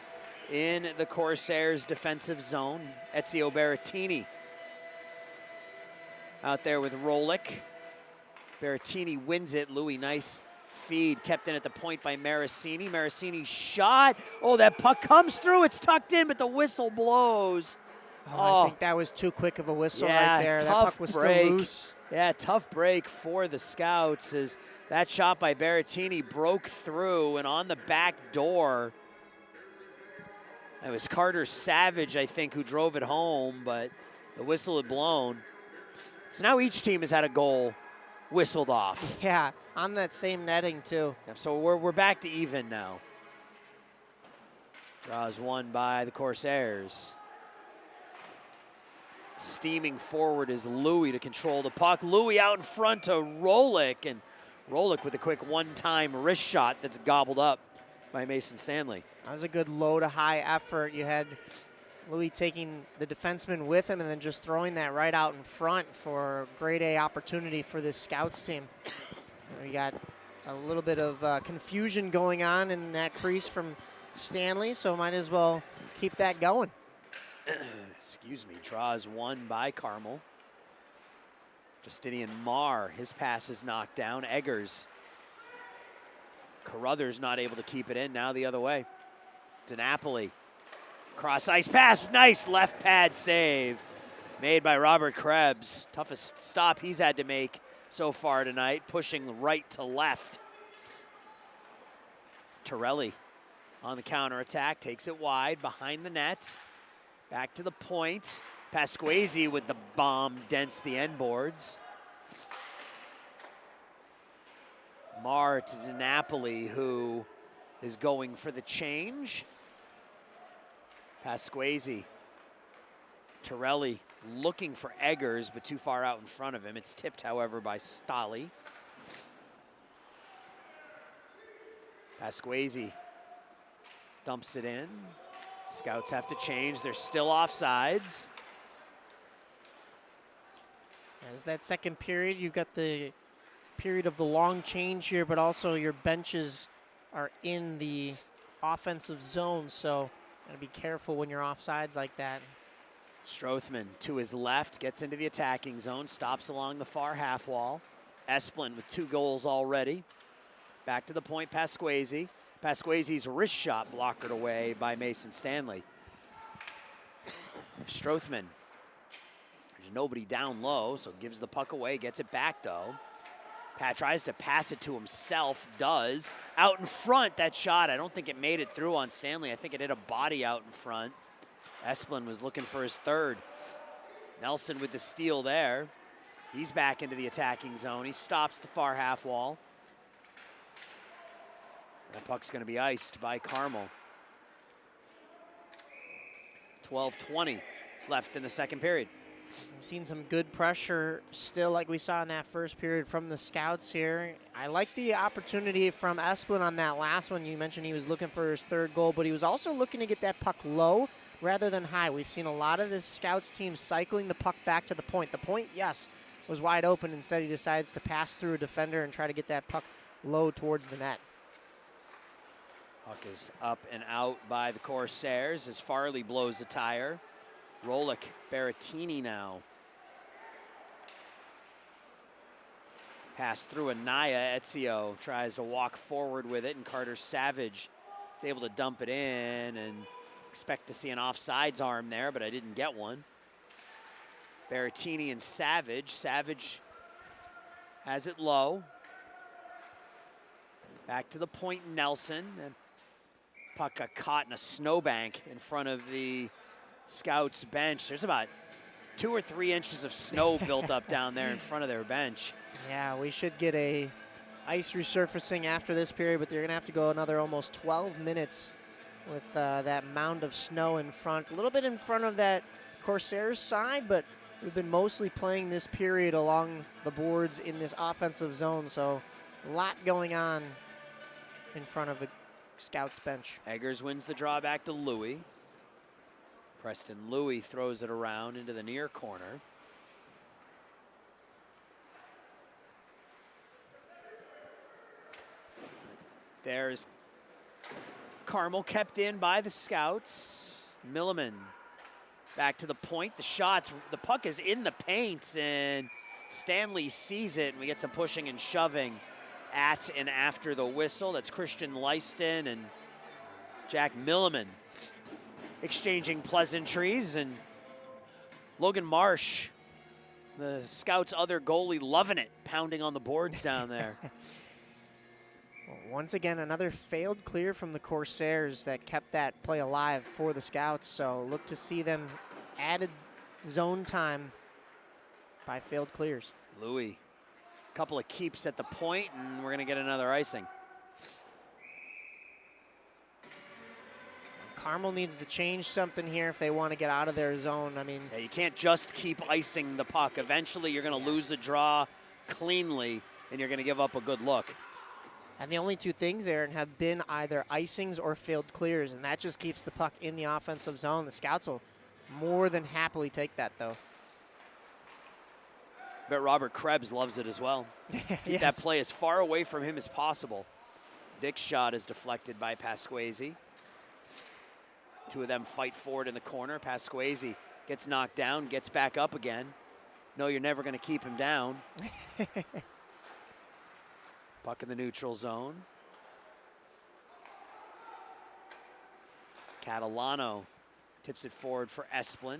in the Corsairs defensive zone. Ezio Berrettini out there with Rolick. Berrettini wins it. Louis, nice feed, kept in at the point by Marasini. Marasini's shot. Oh, that puck comes through. It's tucked in, but the whistle blows. I think that was too quick of a whistle right there. That puck was break. Still loose. Yeah, tough break for the Scouts as that shot by Berrettini broke through, and on the back door, it was Carter Savage, I think, who drove it home, but the whistle had blown. So now each team has had a goal whistled off. Yeah, on that same netting, too. So we're back to even now. Draws one by the Corsairs. Steaming forward is Louis to control the puck. Louis out in front to Rolick, and Rolick with a quick one-time wrist shot that's gobbled up by Mason Stanley. That was a good low to high effort. You had Louis taking the defenseman with him and then just throwing that right out in front for a grade A opportunity for this Scouts team. We got a little bit of confusion going on in that crease from Stanley, so might as well keep that going. Excuse me, draws one by Carmel. Justinian Marr, his pass is knocked down. Eggers. Carruthers not able to keep it in, now the other way. DiNapoli. Cross ice pass, nice left pad save made by Robert Krebs. Toughest stop he's had to make so far tonight, pushing right to left. Torelli on the counterattack, takes it wide behind the net. Back to the point. Pasquesi with the bomb dents the end boards. Marr to DiNapoli, who is going for the change. Pasquesi. Torelli looking for Eggers, but too far out in front of him. It's tipped, however, by Stolly. Pasquesi dumps it in. Scouts have to change. They're still offsides. As that second period, you've got the period of the long change here, but also your benches are in the offensive zone, so gotta be careful when you're offsides like that. Strothman to his left, gets into the attacking zone, stops along the far half wall. Esplin with 2 goals already. Back to the point, Pasquesi. Pasquesi's wrist shot blockered away by Mason Stanley. Strothman, there's nobody down low, so gives the puck away, gets it back though. Pat tries to pass it to himself, does. Out in front, that shot, I don't think it made it through on Stanley. I think it hit a body out in front. Esplin was looking for his third. Nelson with the steal there. He's back into the attacking zone. He stops the far half wall. That puck's going to be iced by Carmel. 12:20 left in the second period. We've seen some good pressure still like we saw in that first period from the Scouts here. I like the opportunity from Esplin on that last one. You mentioned he was looking for his third goal, but he was also looking to get that puck low rather than high. We've seen a lot of the Scouts team cycling the puck back to the point. The point, yes, was wide open. Instead, he decides to pass through a defender and try to get that puck low towards the net. Puck is up and out by the Corsairs as Farley blows the tire. Rolick, Berrettini now. Pass through Anaya. Ezio tries to walk forward with it, and Carter Savage is able to dump it in and expect to see an offsides arm there, but I didn't get one. Berrettini and Savage. Savage has it low. Back to the point, Nelson. And Puck got caught in a snowbank in front of the Scouts bench. There's about 2 or 3 inches of snow built up down there in front of their bench. Yeah, we should get a ice resurfacing after this period, but they're going to have to go another almost 12 minutes with that mound of snow in front. A little bit in front of that Corsairs side, but we've been mostly playing this period along the boards in this offensive zone, so a lot going on in front of the Scouts bench. Eggers wins the draw back to Louis. Preston Louis throws it around into the near corner. There's Carmel, kept in by the Scouts. Milliman back to the point. The shots, the puck is in the paint, and Stanley sees it, and we get some pushing and shoving at and after the whistle. That's Christian Leiston and Jack Milliman exchanging pleasantries, and Logan Marsh, the Scouts' other goalie, loving it, pounding on the boards down there. Once again, another failed clear from the Corsairs that kept that play alive for the Scouts. So look to see them added zone time by failed clears. Louis, a couple of keeps at the point, and we're going to get another icing. Carmel needs to change something here if they want to get out of their zone. I mean, yeah, you can't just keep icing the puck. Eventually, you're going to lose the draw cleanly, and you're going to give up a good look. and the only two things, Aaron, have been either icings or failed clears, and that just keeps the puck in the offensive zone. The Scouts will more than happily take that, though. Bet Robert Krebs loves it as well. Keep Yes. that play as far away from him as possible. Dick's shot is deflected by Pasquesi. Two of them fight forward in the corner. Pasquesi gets knocked down, gets back up again. No, you're never going to keep him down. Puck in the neutral zone. Catalano tips it forward for Esplin.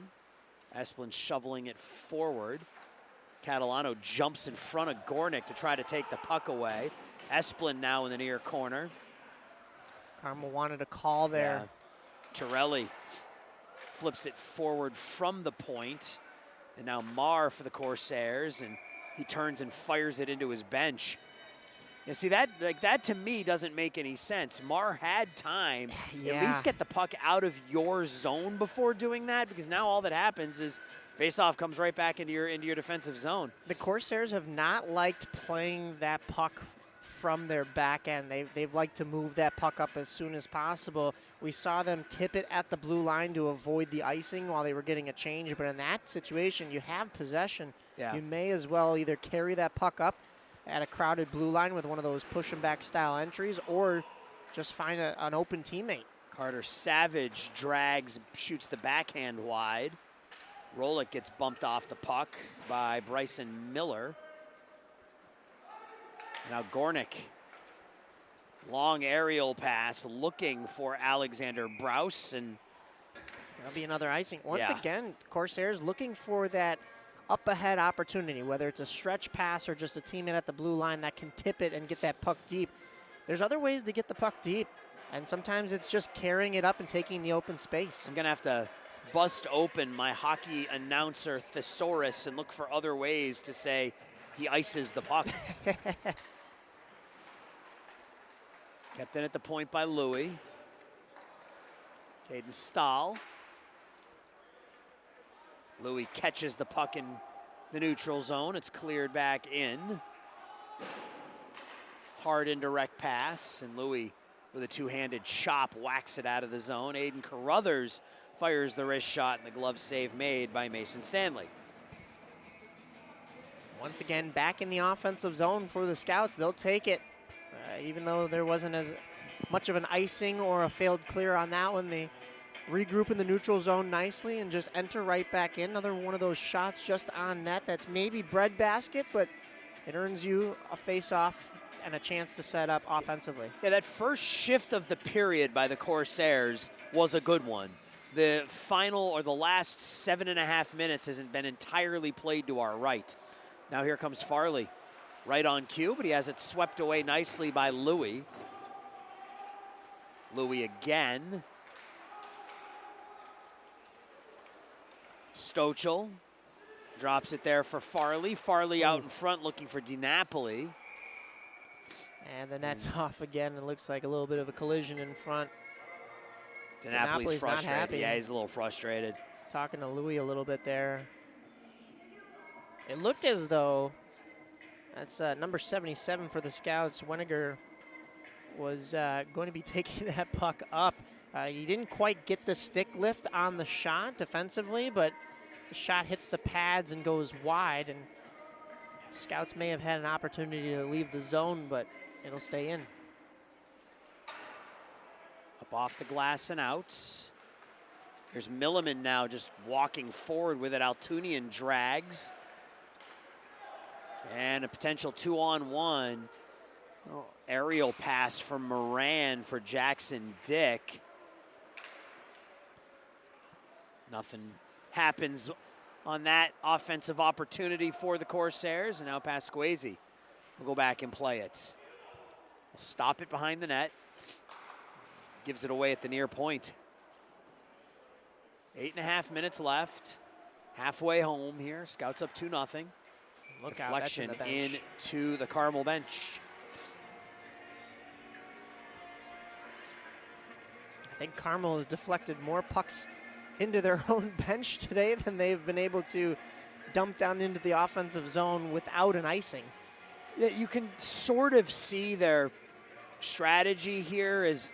Esplin shoveling it forward. Catalano jumps in front of Gornick to try to take the puck away. Esplin now in the near corner. Carmel wanted a call there. Yeah. Torelli flips it forward from the point. And now Marr for the Corsairs, and he turns and fires it into his bench. You see, that to me doesn't make any sense. Marr had time. Yeah. At least get the puck out of your zone before doing that, because now all that happens is faceoff comes right back into your defensive zone. The Corsairs have not liked playing that puck from their back end. They've liked to move that puck up as soon as possible. We saw them tip it at the blue line to avoid the icing while they were getting a change, but in that situation, you have possession. Yeah. You may as well either carry that puck up at a crowded blue line with one of those push and back style entries, or just find an open teammate. Carter Savage drags, shoots the backhand wide. Rolick gets bumped off the puck by Bryson Miller. Now Gornick, long aerial pass looking for Alexander Brous, and That'll be another icing. Once Yeah. again, Corsairs looking for that up ahead opportunity, whether it's a stretch pass or just a teammate at the blue line that can tip it and get that puck deep. There's other ways to get the puck deep, and sometimes it's just carrying it up and taking the open space. I'm gonna have to bust open my hockey announcer thesaurus and look for other ways to say he ices the puck. Kept in at the point by Louis. Caden Stahl. Louis catches the puck in the neutral zone. It's cleared back in. Hard indirect pass, and Louis with a two-handed chop whacks it out of the zone. Aiden Carruthers fires the wrist shot, and the glove save made by Mason Stanley. Once again, back in the offensive zone for the Scouts. They'll take it. Even though there wasn't as much of an icing or a failed clear on that one, they regroup in the neutral zone nicely and just enter right back in. Another one of those shots just on net that's maybe breadbasket, but it earns you a face-off and a chance to set up offensively. Yeah, that first shift of the period by the Corsairs was a good one. The final or the last 7.5 minutes hasn't been entirely played to our right. Now here comes Farley. Right on cue, but he has it swept away nicely by Louis. Louis again. Stochel drops it there for Farley. Farley out in front looking for DiNapoli. And the net's off again. It looks like a little bit of a collision in front. DiNapoli's frustrated. Not happy. Yeah, he's a little frustrated. Talking to Louis a little bit there. It looked as though that's number 77 for the Scouts. Weniger was going to be taking that puck up. He didn't quite get the stick lift on the shot defensively, but the shot hits the pads and goes wide. And Scouts may have had an opportunity to leave the zone, but it'll stay in. Up off the glass and out. Here's Milliman now just walking forward with it. Altunian drags. And a potential 2-on-1. Oh, aerial pass from Moran for Jackson Dick. Nothing happens on that offensive opportunity for the Corsairs. And now Pasquesi will go back and play it. We'll stop it behind the net. Gives it away at the near point. 8.5 minutes left. Halfway home here. Scouts up 2-0. Deflection into the Carmel bench. I think Carmel has deflected more pucks into their own bench today than they've been able to dump down into the offensive zone without an icing. Yeah, you can sort of see their strategy here is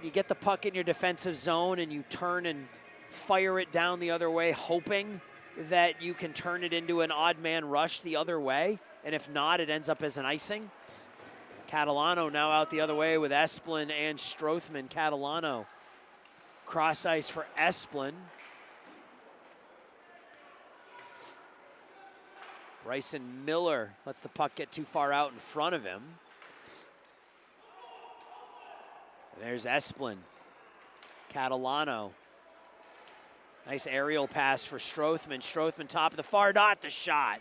you get the puck in your defensive zone and you turn and fire it down the other way, hoping that you can turn it into an odd man rush the other way. And if not, it ends up as an icing. Catalano now out the other way with Esplin and Strothman. Catalano cross ice for Esplin. Bryson Miller lets the puck get too far out in front of him. There's Esplin. Catalano. Nice aerial pass for Strothman. Strothman top of the far dot, the shot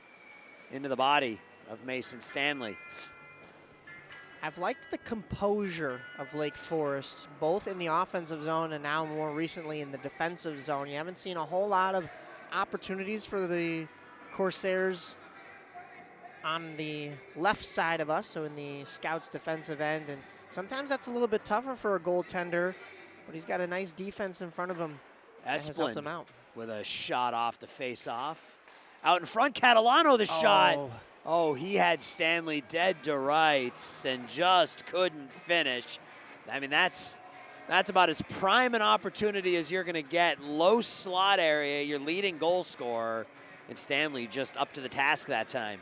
into the body of Mason Stanley. I've liked the composure of Lake Forest, both in the offensive zone and now more recently in the defensive zone. You haven't seen a whole lot of opportunities for the Corsairs on the left side of us, so in the Scouts defensive end. And sometimes that's a little bit tougher for a goaltender, but he's got a nice defense in front of him. Esplin with a shot off the face-off. Out in front, Catalano the shot. Oh, he had Stanley dead to rights and just couldn't finish. I mean, that's about as prime an opportunity as you're going to get. Low slot area, your leading goal scorer, and Stanley just up to the task that time.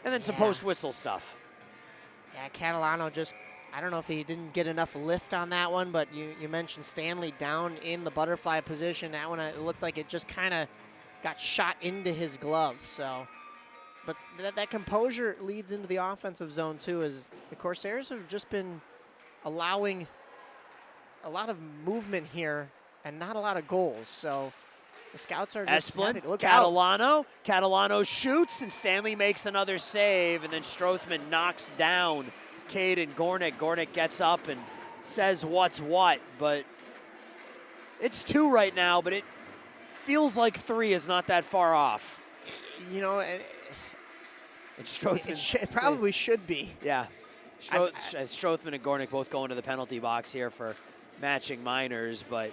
And then some post-whistle stuff. Yeah, Catalano just, I don't know if he didn't get enough lift on that one, but you mentioned Stanley down in the butterfly position. That one, it looked like it just kind of got shot into his glove. So, but that composure leads into the offensive zone too, as the Corsairs have just been allowing a lot of movement here and not a lot of goals. So the Scouts are just Esplin, look Catalano. out. Catalano shoots, and Stanley makes another save, and then Strothman knocks down Caden Gornick. Gornick gets up and says what's what, but it's 2 right now, but it feels like 3 is not that far off. You know, it probably should be. Yeah. Strothman and Gornick both going to the penalty box here for matching minors, but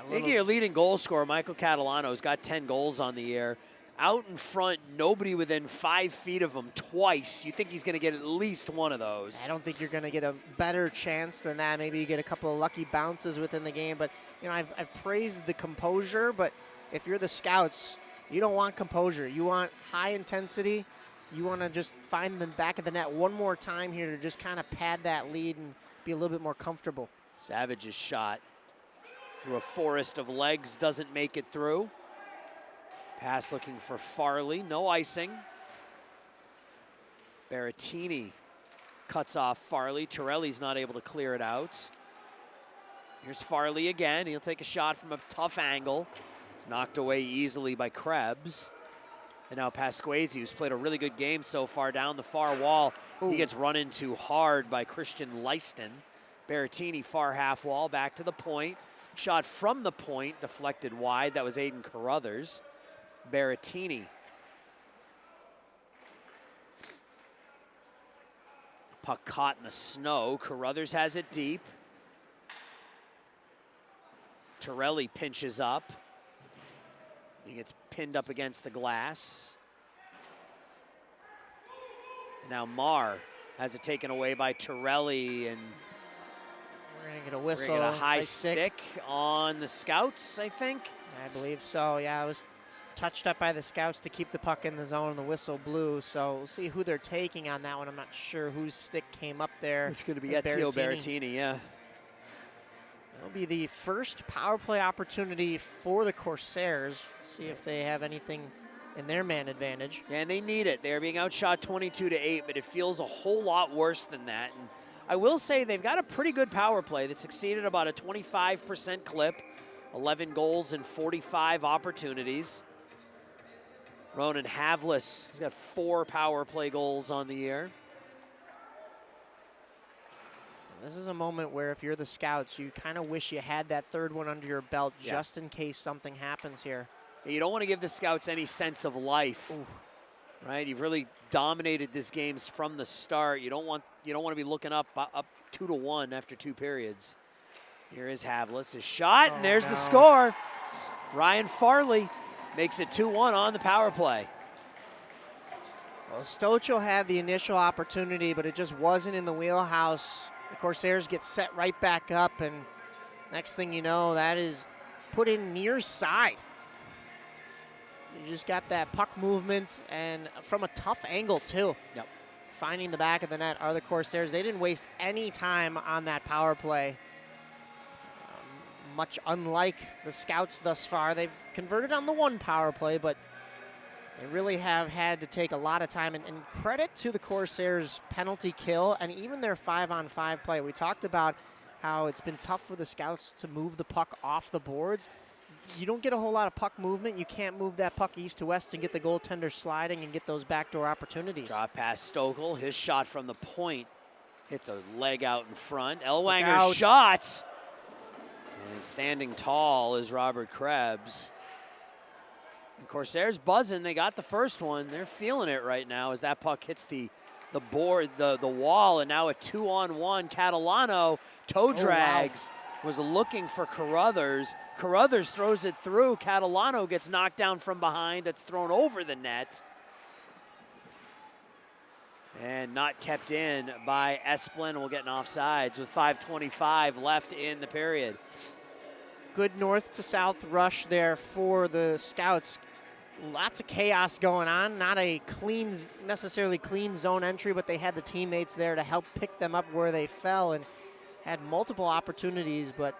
I think your leading goal scorer, Michael Catalano's got 10 goals on the year. Out in front, nobody within 5 feet of him twice. You think he's going to get at least one of those. I don't think you're going to get a better chance than that. Maybe you get a couple of lucky bounces within the game, but you know, I've praised the composure, but if you're the Scouts, you don't want composure. You want high intensity. You want to just find the back of the net one more time here to just kind of pad that lead and be a little bit more comfortable. Savage's shot through a forest of legs doesn't make it through. Pass looking for Farley, no icing. Berrettini cuts off Farley. Torelli's not able to clear it out. Here's Farley again. He'll take a shot from a tough angle. It's knocked away easily by Krebs. And now Pasquesi, who's played a really good game so far down the far wall. He gets run into hard by Christian Leiston. Berrettini far half wall, back to the point. Shot from the point, deflected wide. That was Aiden Carruthers. Berrettini. Puck caught in the snow. Carruthers has it deep. Torelli pinches up. He gets pinned up against the glass. Now Marr has it taken away by Torelli, and we're gonna get a whistle. We're gonna get a high stick on the Scouts, I think. I believe so. Yeah, it was touched up by the Scouts to keep the puck in the zone, and the whistle blew. So we'll see who they're taking on that one. I'm not sure whose stick came up there. It's going to be Ezio Berrettini, yeah. It'll be the first power play opportunity for the Corsairs. See if they have anything in their man advantage. Yeah, and they need it. They're being outshot 22-8, but it feels a whole lot worse than that. And I will say they've got a pretty good power play that succeeded about a 25% clip, 11 goals and 45 opportunities. Ronan Havlis, he's got 4 power play goals on the year. This is a moment where if you're the Scouts, you kind of wish you had that third one under your belt just in case something happens here. You don't want to give the Scouts any sense of life, right? You've really dominated this game from the start. You don't want to be looking up 2-1 after 2 periods. Here is Havlis, his shot, and there's the score. Ryan Farley makes it 2-1 on the power play. Well, Stochel had the initial opportunity, but it just wasn't in the wheelhouse. The Corsairs get set right back up, and next thing you know, that is put in near side. You just got that puck movement, and from a tough angle, too. Yep. Finding the back of the net are the Corsairs. They didn't waste any time on that power play. Much unlike the Scouts thus far. They've converted on the 1 power play, but they really have had to take a lot of time. And credit to the Corsairs' penalty kill and even their 5-on-5 play. We talked about how it's been tough for the Scouts to move the puck off the boards. You don't get a whole lot of puck movement. You can't move that puck east to west and get the goaltender sliding and get those backdoor opportunities. Drop past Stokel. His shot from the point hits a leg out in front. Ellwanger's shots. And standing tall is Robert Krebs. And Corsairs buzzing. They got the first one. They're feeling it right now as that puck hits the board, the wall, and now a 2-on-1. Catalano toe drags. Was looking for Carruthers. Carruthers throws it through. Catalano gets knocked down from behind. It's thrown over the net. And not kept in by Esplin. We'll get an offsides with 5:25 left in the period. Good north to south rush there for the Scouts. Lots of chaos going on. Not a necessarily clean zone entry, but they had the teammates there to help pick them up where they fell and had multiple opportunities. But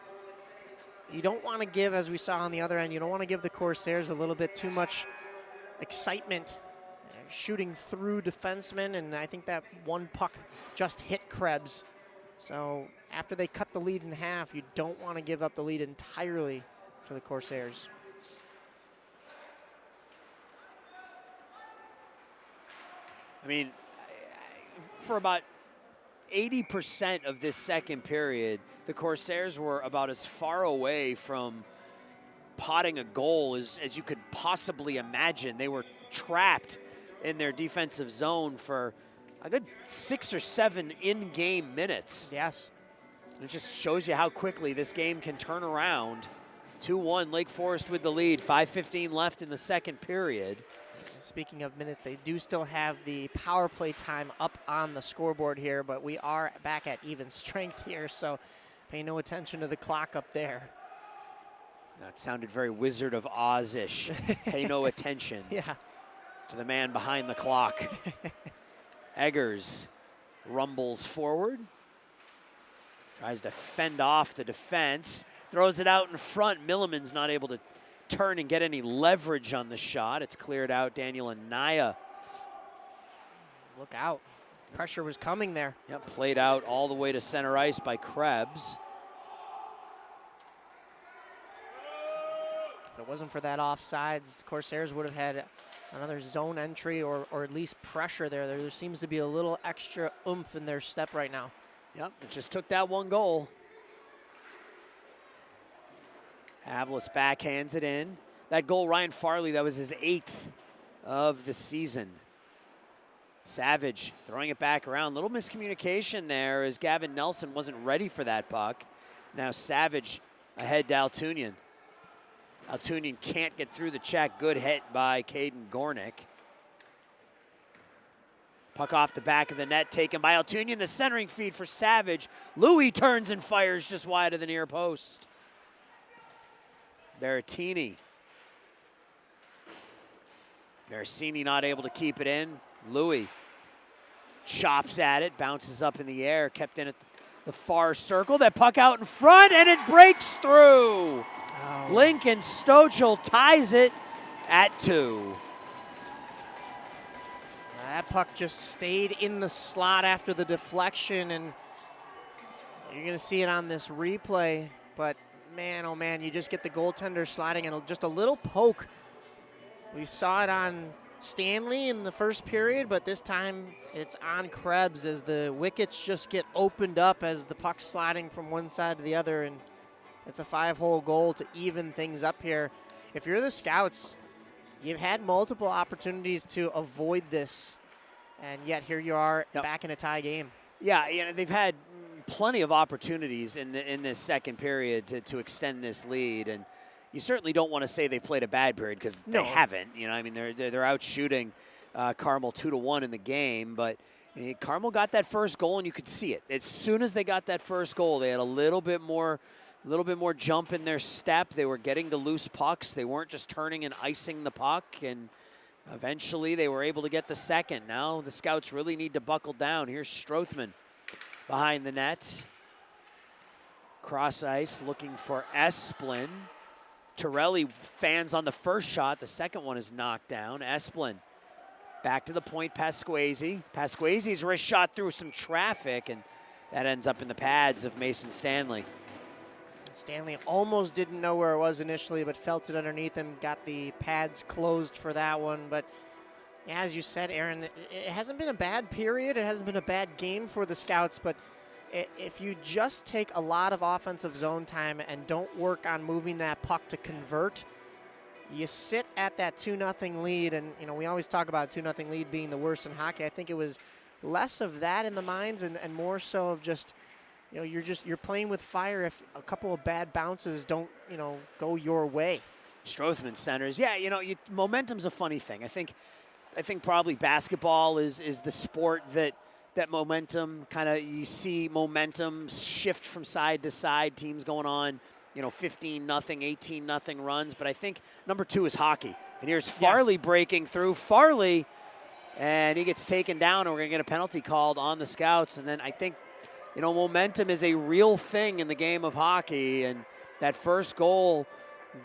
you don't want to give, as we saw on the other end, you don't want to give the Corsairs a little bit too much excitement shooting through defensemen, and I think that one puck just hit Krebs. So after they cut the lead in half, you don't want to give up the lead entirely to the Corsairs. I mean, for about 80% of this second period, the Corsairs were about as far away from potting a goal as you could possibly imagine. They were trapped in their defensive zone for a good 6 or 7 in-game minutes. Yes. It just shows you how quickly this game can turn around. 2-1, Lake Forest with the lead. 5:15 left in the second period. Speaking of minutes, they do still have the power play time up on the scoreboard here, but we are back at even strength here, so pay no attention to the clock up there. That sounded very Wizard of Oz-ish. Pay no attention to the man behind the clock. Eggers rumbles forward. Tries to fend off the defense. Throws it out in front. Milliman's not able to turn and get any leverage on the shot. It's cleared out. Daniel Anaya. Look out. Pressure was coming there. Yep, played out all the way to center ice by Krebs. If it wasn't for that offsides, Corsairs would have had another zone entry or at least pressure there. There seems to be a little extra oomph in their step right now. Yep, it just took that one goal. Avalos backhands it in. That goal, Ryan Farley, that was his 8th of the season. Savage throwing it back around. Little miscommunication there as Gavin Nelson wasn't ready for that puck. Now Savage ahead to Altunian. Altunian can't get through the check. Good hit by Caden Gornick. Puck off the back of the net, taken by Altunian. The centering feed for Savage. Louis turns and fires just wide of the near post. Berrettini. Maracini not able to keep it in. Louis chops at it, bounces up in the air, kept in at the far circle. That puck out in front, and it breaks through. Oh. Lincoln Stochel ties it at 2. That puck just stayed in the slot after the deflection, and you're going to see it on this replay. But man, oh man, you just get the goaltender sliding and just a little poke. We saw it on Stanley in the first period, but this time it's on Krebs as the wickets just get opened up as the puck's sliding from one side to the other, and it's a 5-hole goal to even things up here. If you're the Scouts, you've had multiple opportunities to avoid this, and yet here you are back in a tie game. Yeah, you know, they've had plenty of opportunities in this second period to extend this lead, and you certainly don't want to say they played a bad period because they haven't. You know, I mean, they're out shooting Carmel 2-1 in the game, but Carmel got that first goal, and you could see it. As soon as they got that first goal, they had a little bit more jump in their step. They were getting to loose pucks. They weren't just turning and icing the puck, and eventually they were able to get the second. Now the Scouts really need to buckle down. Here's Strothman behind the net. Cross ice looking for Esplin. Torelli fans on the first shot. The second one is knocked down. Esplin back to the point, Pasquesi. Pasquesi's wrist shot through some traffic, and that ends up in the pads of Mason Stanley. Stanley almost didn't know where it was initially, but felt it underneath him, got the pads closed for that one. But as you said, Aaron, it hasn't been a bad period. It hasn't been a bad game for the Scouts, but if you just take a lot of offensive zone time and don't work on moving that puck to convert, you sit at that 2-0 lead. And, you know, we always talk about 2-0 lead being the worst in hockey. I think it was less of that in the minds and more so of just, you know, you're playing with fire if a couple of bad bounces don't, you know, go your way. Strothman centers. Yeah, you know, momentum's a funny thing. I think probably basketball is the sport that momentum kind of, you see momentum shift from side to side, teams going on, you know, 15-0, 18-0 runs. But I think number 2 is hockey. And here's Farley breaking through. Farley, and he gets taken down, and we're going to get a penalty called on the Scouts. And then I think, you know, momentum is a real thing in the game of hockey. And that first goal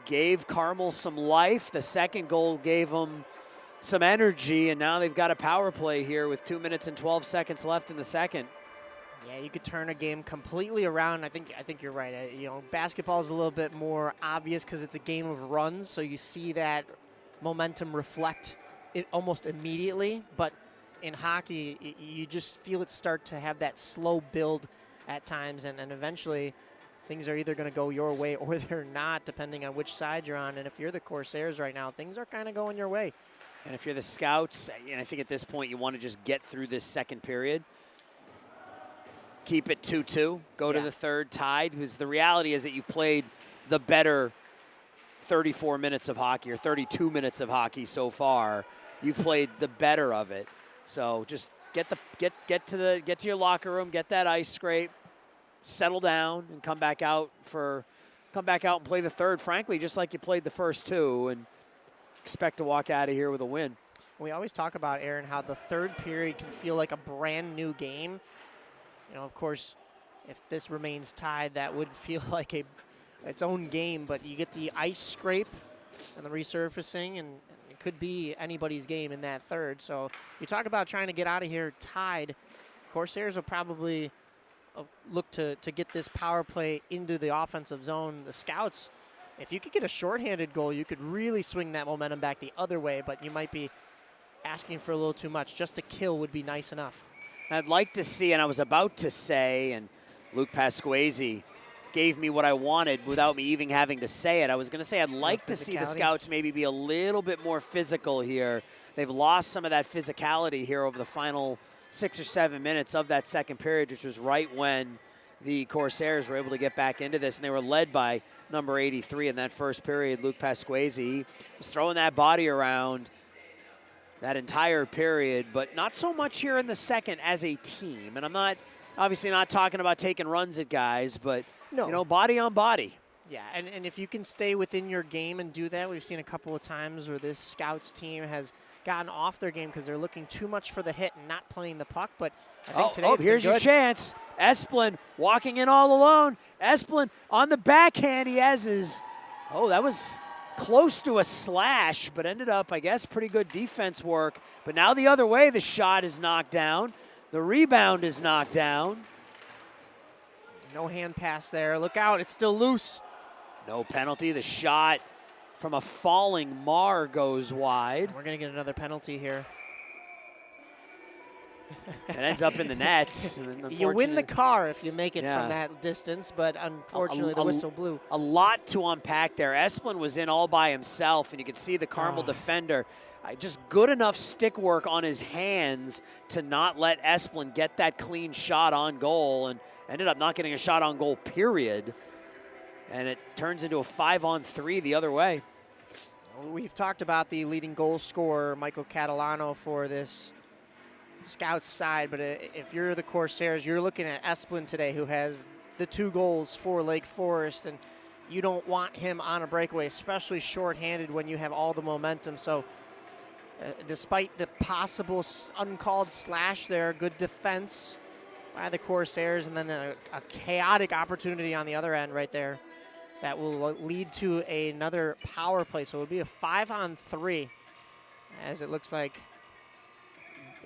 gave Carmel some life. The second goal gave them some energy, and now they've got a power play here with 2 minutes and 12 seconds left in the second. Yeah, you could turn a game completely around. I think you're right. You know, basketball is a little bit more obvious because it's a game of runs, so you see that momentum reflect it almost immediately. But in hockey, you just feel it start to have that slow build at times, and eventually things are either going to go your way or they're not, depending on which side you're on. And if you're the Corsairs right now, things are kind of going your way. And if you're the Scouts, and I think at this point you want to just get through this second period, keep it 2-2, go to the third tied, because the reality is that you've played the better 34 minutes of hockey or 32 minutes of hockey so far. You've played the better of it. So just get to your locker room, get that ice scrape, settle down, and come back out and play the third, frankly, just like you played the first two, and expect to walk out of here with a win. We always talk about, Aaron, how the third period can feel like a brand new game. You know, of course, if this remains tied, that would feel like its own game, but you get the ice scrape and the resurfacing, and it could be anybody's game in that third. So you talk about trying to get out of here tied. Corsairs will probably look to get this power play into the offensive zone. The Scouts, if you could get a shorthanded goal, you could really swing that momentum back the other way, but you might be asking for a little too much. Just a kill would be nice enough. I'd like to see, and I was about to say, and Luke Pasquesi gave me what I wanted without me even having to say it. I was going to say I'd like to see the Scouts maybe be a little bit more physical here. They've lost some of that physicality here over the final 6 or 7 minutes of that second period, which was right when the Corsairs were able to get back into this, and they were led by number 83 in that first period. Luke Pasquesi was throwing that body around that entire period, but not so much here in the second as a team. And I'm not, obviously not talking about taking runs at guys, but, no. you know, body on body. Yeah, and if you can stay within your game and do that, we've seen a couple of times where this Scouts team has gotten off their game because they're looking too much for the hit and not playing the puck, but I think today it's here's your chance. Esplin walking in all alone. Esplin on the backhand, he has his, that was close to a slash, but ended up, I guess, pretty good defense work. But now the other way, the shot is knocked down. The rebound is knocked down. No hand pass there. Look out, it's still loose. No penalty. The shot from a falling Marr goes wide. We're going to get another penalty here. It ends up in the nets. You win the car if you make it from that distance, but unfortunately the whistle blew. A lot to unpack there. Esplin was in all by himself, and you could see the Carmel defender. Just good enough stick work on his hands to not let Esplin get that clean shot on goal, and ended up not getting a shot on goal, period. And it turns into a 5-on-3 the other way. We've talked about the leading goal scorer, Michael Catalano, for this Scouts side, but if you're the Corsairs, you're looking at Esplin today, who has the 2 goals for Lake Forest, and you don't want him on a breakaway, especially shorthanded when you have all the momentum. So despite the possible uncalled slash there, good defense by the Corsairs, and then a chaotic opportunity on the other end right there that will lead to another power play. So it would be a 5-on-3, as it looks like.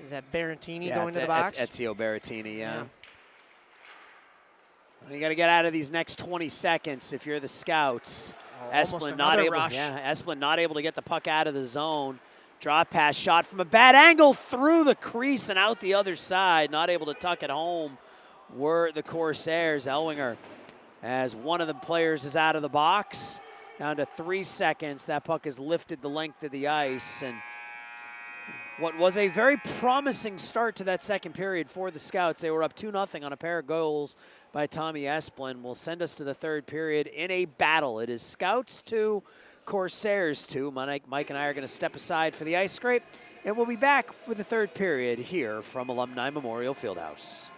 Is that Berrettini going to the box? Ezio Berrettini, yeah. You got to get out of these next 20 seconds if you're the Scouts. Esplin not able to get the puck out of the zone. Drop pass shot from a bad angle through the crease and out the other side. Not able to tuck it home were the Corsairs. Elwinger, as one of the players is out of the box. Down to 3 seconds. That puck is lifted the length of the ice, and what was a very promising start to that second period for the Scouts. They were up 2-0 on a pair of goals by Tommy Esplin. Will send us to the third period in a battle. It is Scouts 2, Corsairs 2. Mike and I are going to step aside for the ice scrape, and we'll be back for the third period here from Alumni Memorial Fieldhouse.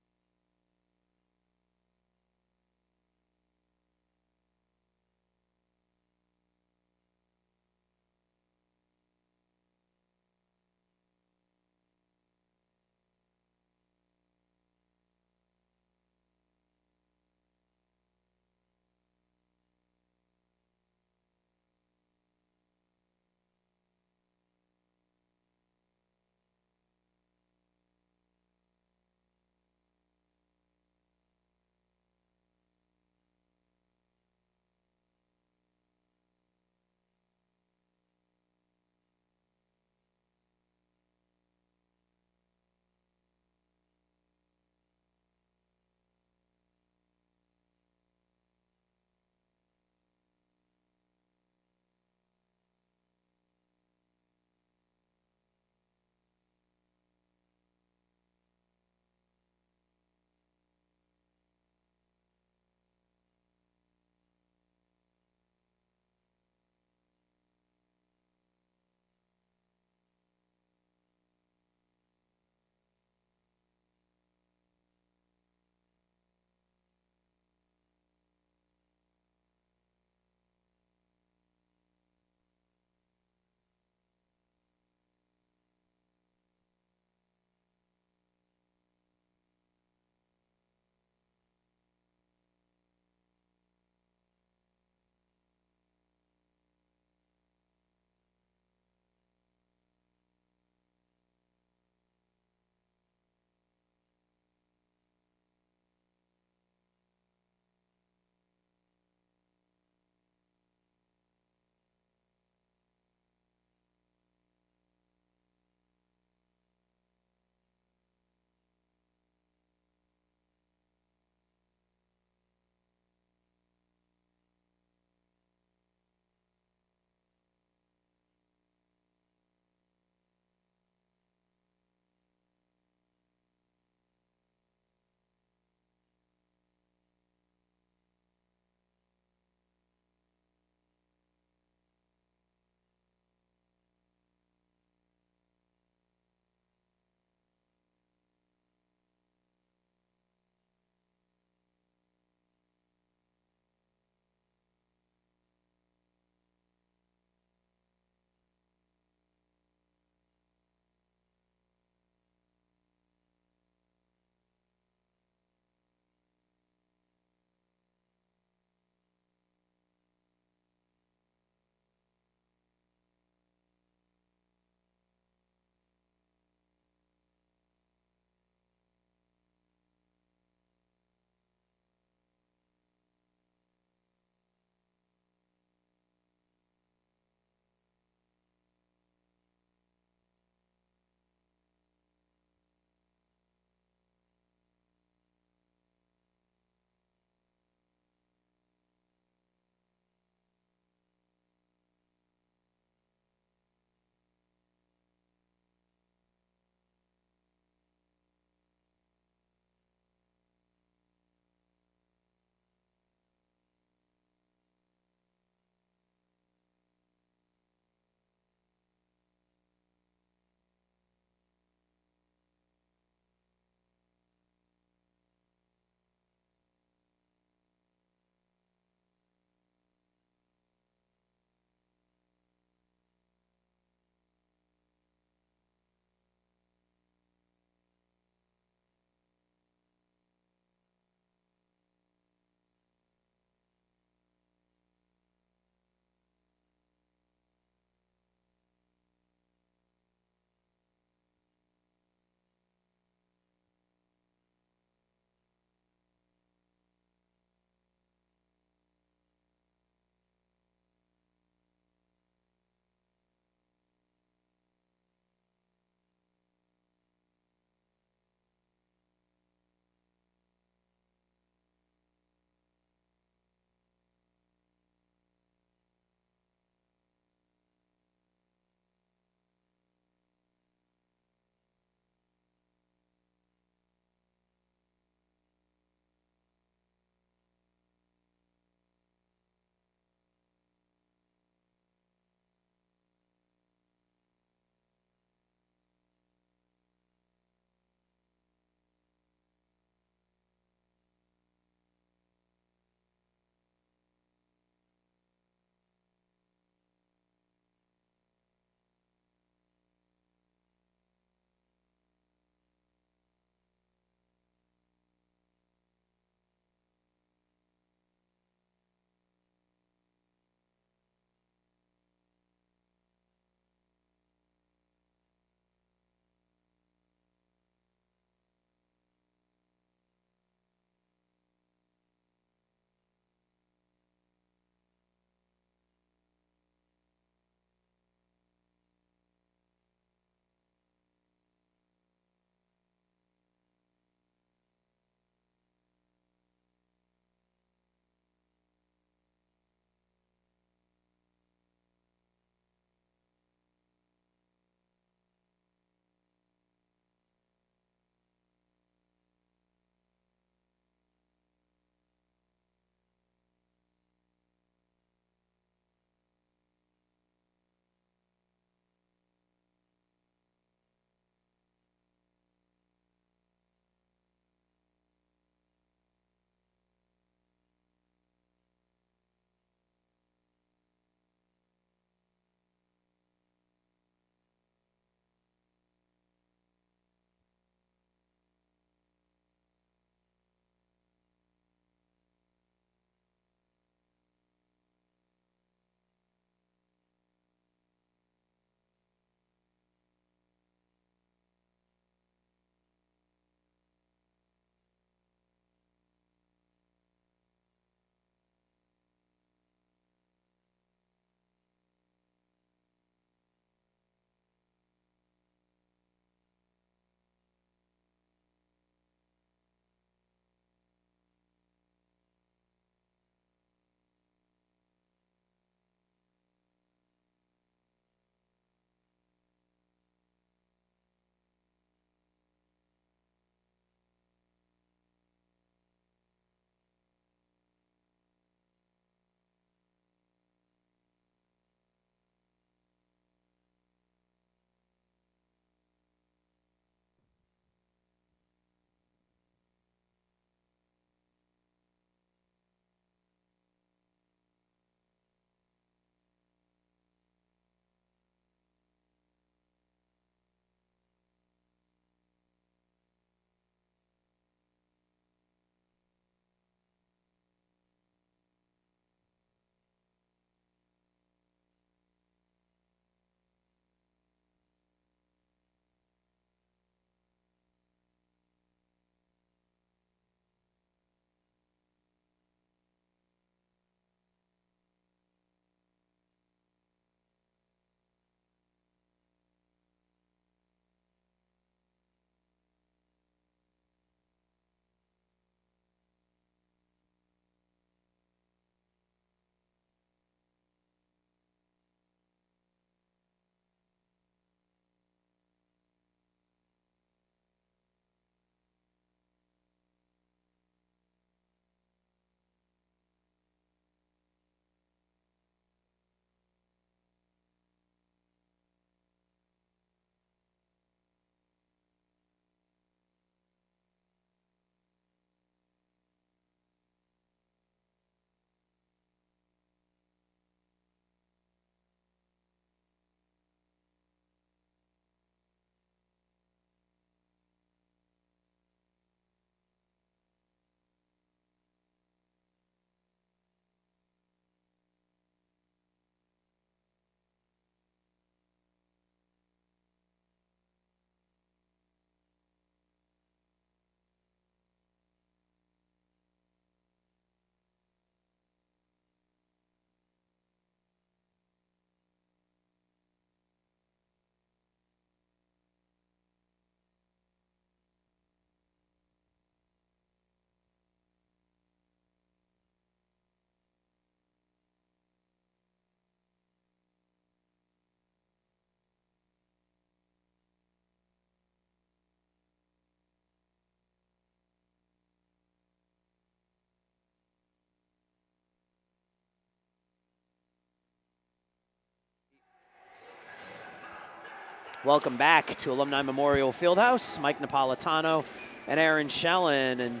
Welcome back to Alumni Memorial Fieldhouse. Mike Napolitano and Aaron Schellen. And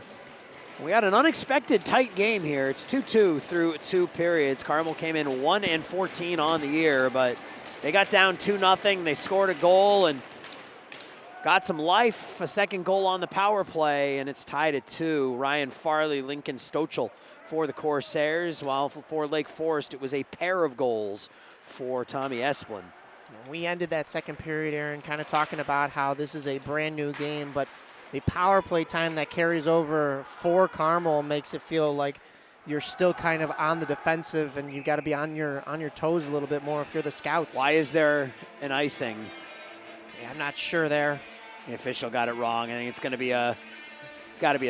we got an unexpected tight game here. It's 2-2 through 2 periods. Carmel came in 1-14 on the year, but they got down 2-0. They scored a goal and got some life. A second goal on the power play, and it's tied at 2. Ryan Farley, Lincoln Stochel for the Corsairs, while for Lake Forest it was a pair of goals for Tommy Esplin. We ended that second period, Aaron, kind of talking about how this is a brand new game, but the power play time that carries over for Carmel makes it feel like you're still kind of on the defensive and you've got to be on your toes a little bit more if you're the Scouts. Why is there an icing? Yeah, I'm not sure there. The official got it wrong. I think it's got to be a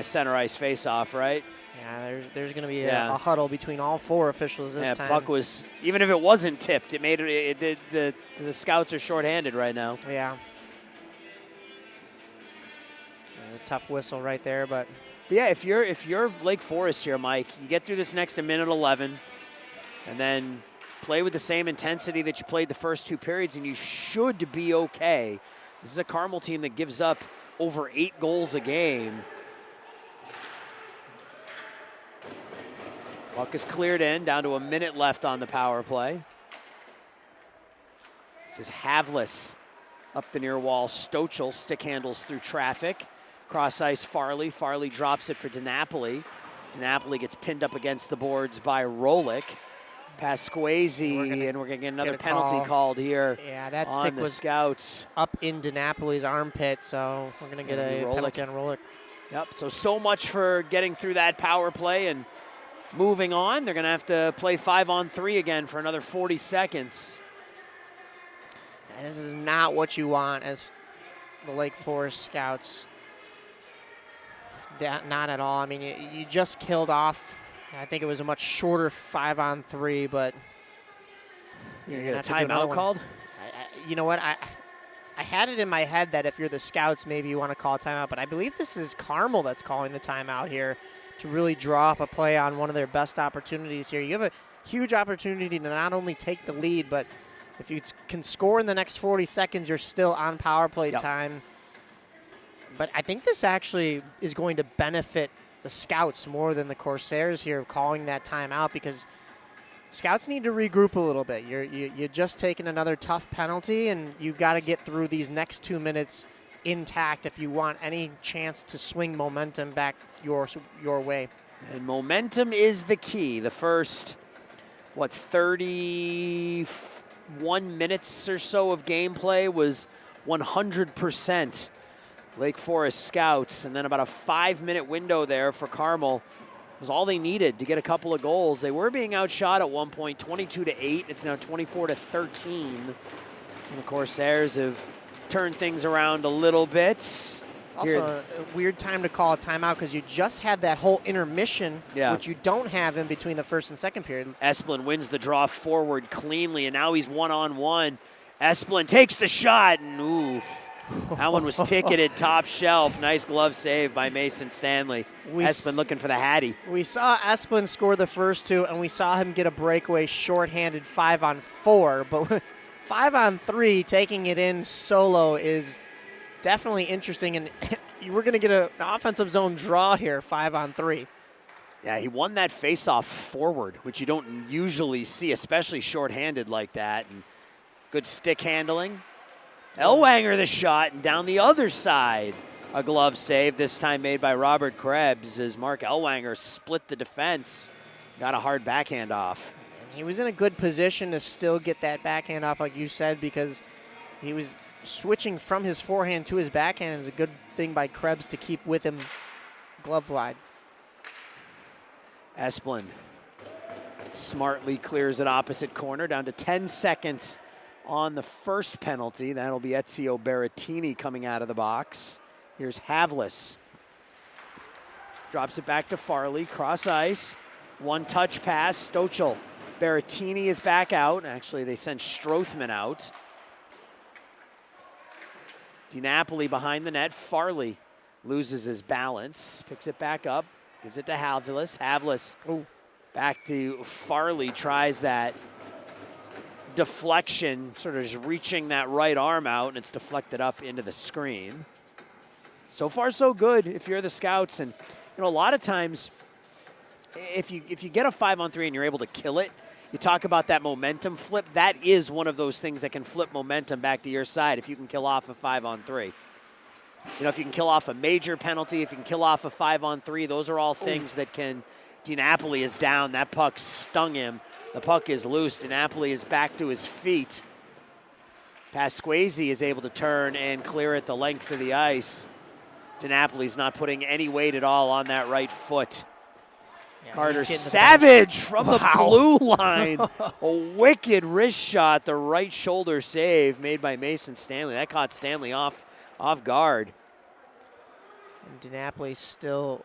center ice face-off, right? Yeah, there's going to be a huddle between all 4 officials this time. Puck was, even if it wasn't tipped, it made it the Scouts are shorthanded right now. Yeah. There's a tough whistle right there, but yeah, if you're Lake Forest here, Mike, you get through this next minute 11 and then play with the same intensity that you played the first 2 periods and you should be okay. This is a Carmel team that gives up over 8 goals a game. Puck is cleared in, down to a minute left on the power play. This is Havlis up the near wall. Stochel stick handles through traffic. Cross ice Farley. Farley drops it for DiNapoli. DiNapoli gets pinned up against the boards by Rolick. Pasquazi, and we're going to get another penalty called here. Yeah, that on stick the was Scouts. Up in DiNapoli's armpit, so we're going to get a penalty on Rolick. Yep, so much for getting through that power play and moving on. They're going to have to play 5-on-3 again for another 40 seconds. And this is not what you want as the Lake Forest Scouts. Not at all. I mean, you just killed off, I think it was a much shorter 5-on-3, but you're going to get a timeout called? You know what? I had it in my head that if you're the Scouts, maybe you want to call a timeout, but I believe this is Carmel that's calling the timeout here to really draw up a play on one of their best opportunities here. You have a huge opportunity to not only take the lead, but if you can score in the next 40 seconds, you're still on power play time. But I think this actually is going to benefit the Scouts more than the Corsairs here calling that timeout, because Scouts need to regroup a little bit. You're just taking another tough penalty, and you've got to get through these next 2 minutes intact if you want any chance to swing momentum back your way. And momentum is the key. The first, 31 minutes or so of gameplay was 100% Lake Forest Scouts, and then about a 5-minute window there for Carmel was all they needed to get a couple of goals. They were being outshot at one point, 22-8. It's now 24-13. And the Corsairs have turned things around a little bit. It's also a weird time to call a timeout because you just had that whole intermission, which you don't have in between the first and second period. Esplin wins the draw forward cleanly, and now he's one-on-one. Esplin takes the shot, and ooh, that one was ticketed top shelf. Nice glove save by Mason Stanley. Esplin looking for the Hattie. We saw Esplin score the first 2, and we saw him get a breakaway shorthanded 5-on-4, but 5-on-3, taking it in solo is definitely interesting, and we're going to get an offensive zone draw here, 5-on-3. Yeah, he won that faceoff forward, which you don't usually see, especially shorthanded like that. And good stick handling. Elwanger the shot, and down the other side, a glove save, this time made by Robert Krebs as Mark Elwanger split the defense, got a hard backhand off. He was in a good position to still get that backhand off, like you said, because he was switching from his forehand to his backhand. Is a good thing by Krebs to keep with him glove wide. Esplin smartly clears it opposite corner, down to 10 seconds on the first penalty. That'll be Ezio Berrettini coming out of the box. Here's Havlis. Drops it back to Farley, cross ice. One touch pass, Stochel. Berrettini is back out. Actually, they sent Strothman out. DiNapoli behind the net. Farley loses his balance, picks it back up, gives it to Havlis. Havlis back to Farley, tries that deflection, sort of just reaching that right arm out, and it's deflected up into the screen. So far, so good if you're the Scouts. And, you know, a lot of times, if you get a 5-on-3 and you're able to kill it, you talk about that momentum flip. That is one of those things that can flip momentum back to your side if you can kill off a 5-on-3. You know, if you can kill off a major penalty, if you can kill off a 5-on-3, those are all things that can. DiNapoli is down. That puck stung him. The puck is loose. DiNapoli is back to his feet. Pasquesi is able to turn and clear it the length of the ice. DiNapoli's not putting any weight at all on that right foot. Yeah, Carter Savage from the blue line. A wicked wrist shot, the right shoulder save made by Mason Stanley. That caught Stanley off guard. And DiNapoli still.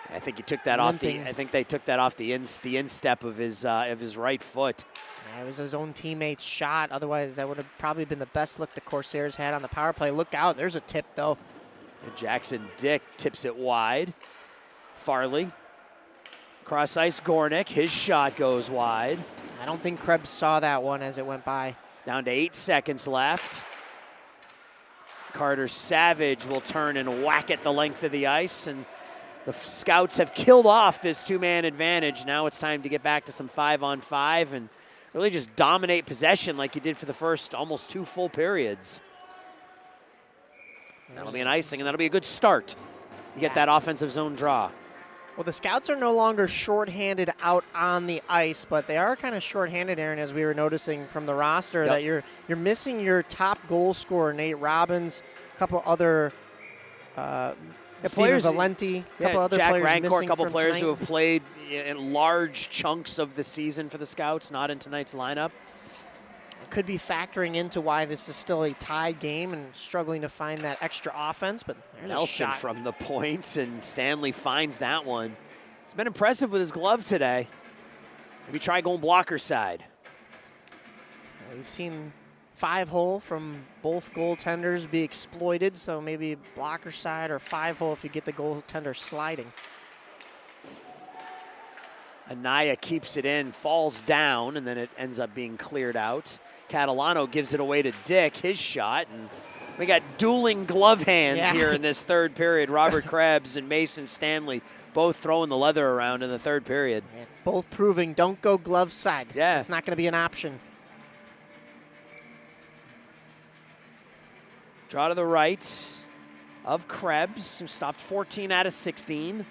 I think he took that off the. I think they took that off the instep of his right foot. Yeah, it was his own teammate's shot. Otherwise, that would have probably been the best look the Corsairs had on the power play. Look out! There's a tip though. And Jackson Dick tips it wide. Farley. Cross ice, Gornick. His shot goes wide. I don't think Krebs saw that one as it went by. Down to 8 seconds left. Carter Savage will turn and whack it the length of the ice, and the Scouts have killed off this 2-man advantage. Now it's time to get back to some 5-on-5 and really just dominate possession like you did for the first almost 2 full periods. That'll be an icing, and that'll be a good start. You get that offensive zone draw. Well, the Scouts are no longer shorthanded out on the ice, but they are kind of shorthanded, Aaron, as we were noticing from the roster, that you're missing your top goal scorer, Nate Robbins, a couple other Steven Valenti, a couple other Jack players Rancourt, missing a couple from players tonight. who have played in large chunks of the season for the Scouts, not in tonight's lineup. Could be factoring into why this is still a tied game and struggling to find that extra offense, but there's Nelson a shot. from the point, and Stanley finds that one. He's been impressive with his glove today. Maybe try going blocker side. We've seen 5-hole from both goaltenders be exploited, so maybe blocker side or 5-hole if you get the goaltender sliding. Anaya keeps it in, falls down, and then it ends up being cleared out. Catalano gives it away to Dick, his shot, and we got dueling glove hands here in this third period. Robert Krebs and Mason Stanley both throwing the leather around in the third period. Yeah, both proving don't go glove side. Yeah. It's not going to be an option. Draw to the right of Krebs, who stopped 14 out of 16.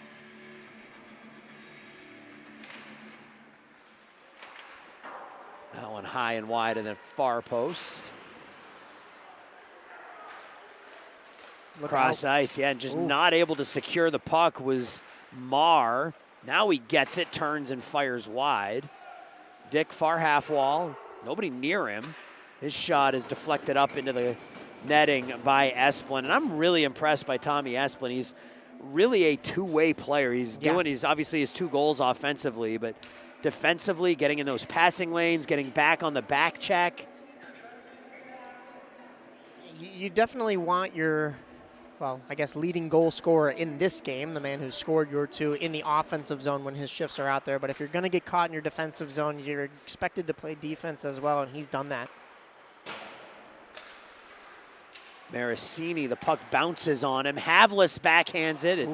That one high and wide in the far post. Cross ice, and just not able to secure the puck was Marr. Now he gets it, turns and fires wide. Dick far half wall, nobody near him. His shot is deflected up into the netting by Esplin, and I'm really impressed by Tommy Esplin. He's really a two-way player. He's obviously his 2 goals offensively, but defensively, getting in those passing lanes, getting back on the back check. You definitely want your, well, I guess leading goal scorer in this game, the man who scored your 2 in the offensive zone when his shifts are out there. But if you're going to get caught in your defensive zone, you're expected to play defense as well, and he's done that. Maricini, the puck bounces on him. Havlis backhands it. It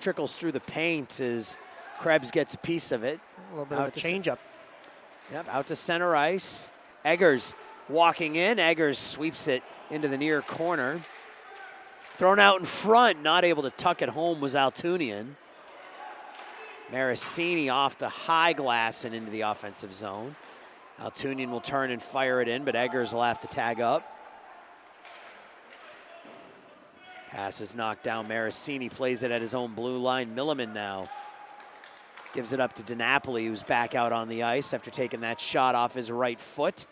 trickles through the paint as Krebs gets a piece of it. A little bit of a change-up. Yep, out to center ice. Eggers walking in. Eggers sweeps it into the near corner. Thrown out in front, not able to tuck it home was Altunian. Maricini off the high glass and into the offensive zone. Altunian will turn and fire it in, but Eggers will have to tag up. Pass is knocked down. Maricini plays it at his own blue line. Milliman now gives it up to DiNapoli, who's back out on the ice after taking that shot off his right foot.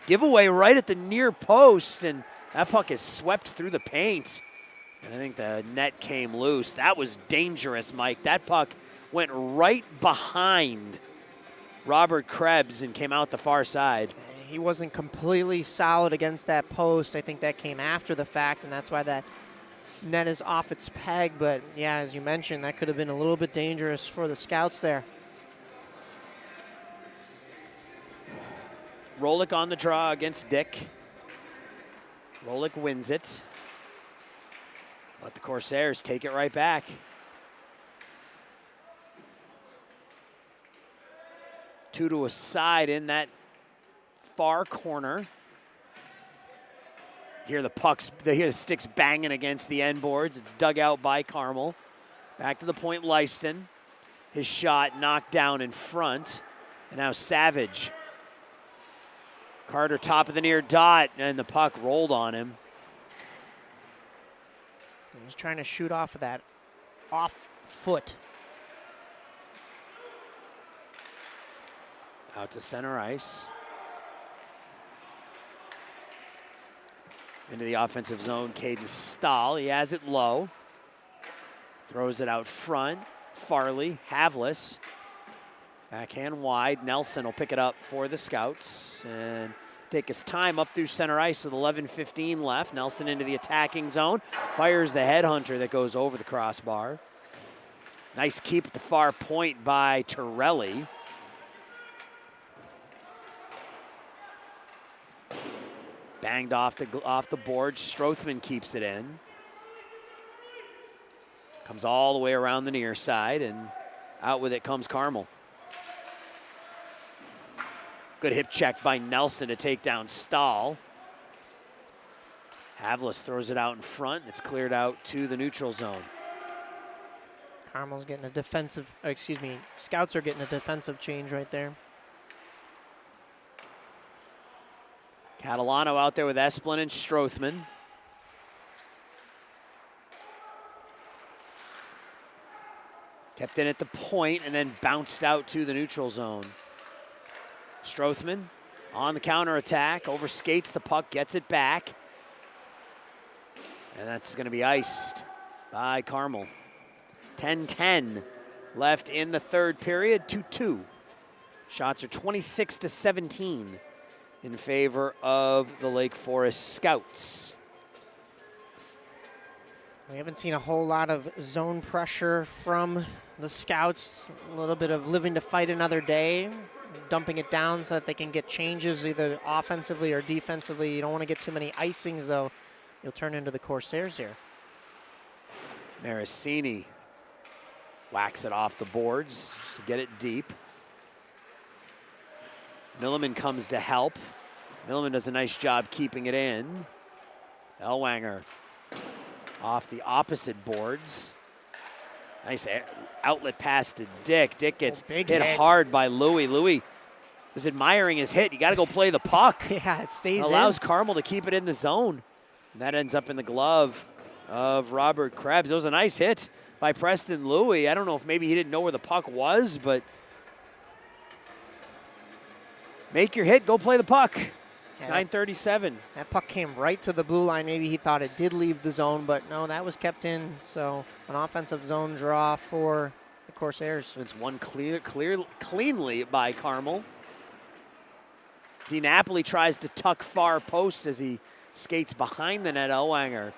Giveaway right at the near post, and that puck is swept through the paint. And I think the net came loose. That was dangerous, Mike. That puck went right behind Robert Krebs and came out the far side. He wasn't completely solid against that post. I think that came after the fact, and that's why that net is off its peg. But yeah, as you mentioned, that could have been a little bit dangerous for the Scouts there. Rolick on the draw against Dick. Rolick wins it. Let the Corsairs take it right back. Two to a side in that far corner. Hear the sticks banging against the end boards. It's dug out by Carmel. Back to the point, Leiston. His shot knocked down in front. And now Savage. Carter top of the near dot, and the puck rolled on him. He was trying to shoot off of that off foot. Out to center ice. Into the offensive zone, Caden Stahl. He has it low. Throws it out front. Farley, Havlis. Backhand wide. Nelson will pick it up for the Scouts and take his time up through center ice with 11:15 left. Nelson into the attacking zone. Fires the headhunter that goes over the crossbar. Nice keep at the far point by Torelli. Banged off the board. Strothman keeps it in. Comes all the way around the near side, and out with it comes Carmel. Good hip check by Nelson to take down Stahl. Havlis throws it out in front. It's cleared out to the neutral zone. Carmel's getting a defensive, Scouts are getting a defensive change right there. Catalano out there with Esplin and Strothman. Kept in at the point and then bounced out to the neutral zone. Strothman on the counterattack, overskates the puck, gets it back. And that's going to be iced by Carmel. 10-10 left in the third period, 2-2. Shots are 26-17 in favor of the Lake Forest Scouts. We haven't seen a whole lot of zone pressure from the Scouts. A little bit of living to fight another day, dumping it down so that they can get changes either offensively or defensively. You don't want to get too many icings, though. You'll turn into the Corsairs here. Maricini whacks it off the boards just to get it deep. Milliman comes to help. Milliman does a nice job keeping it in. Ellwanger off the opposite boards. Nice outlet pass to Dick. Dick gets hit hard by Louis. Louis is admiring his hit. You got to go play the puck. Yeah, it stays in. Allows Carmel to keep it in the zone. And that ends up in the glove of Robert Krebs. It was a nice hit by Preston Louis. I don't know if maybe he didn't know where the puck was, but make your hit, go play the puck. Yeah, 9:37. That puck came right to the blue line. Maybe he thought it did leave the zone, but no, that was kept in. So an offensive zone draw for the Corsairs. It's one cleanly by Carmel. DiNapoli tries to tuck far post as he skates behind the net. Ellwanger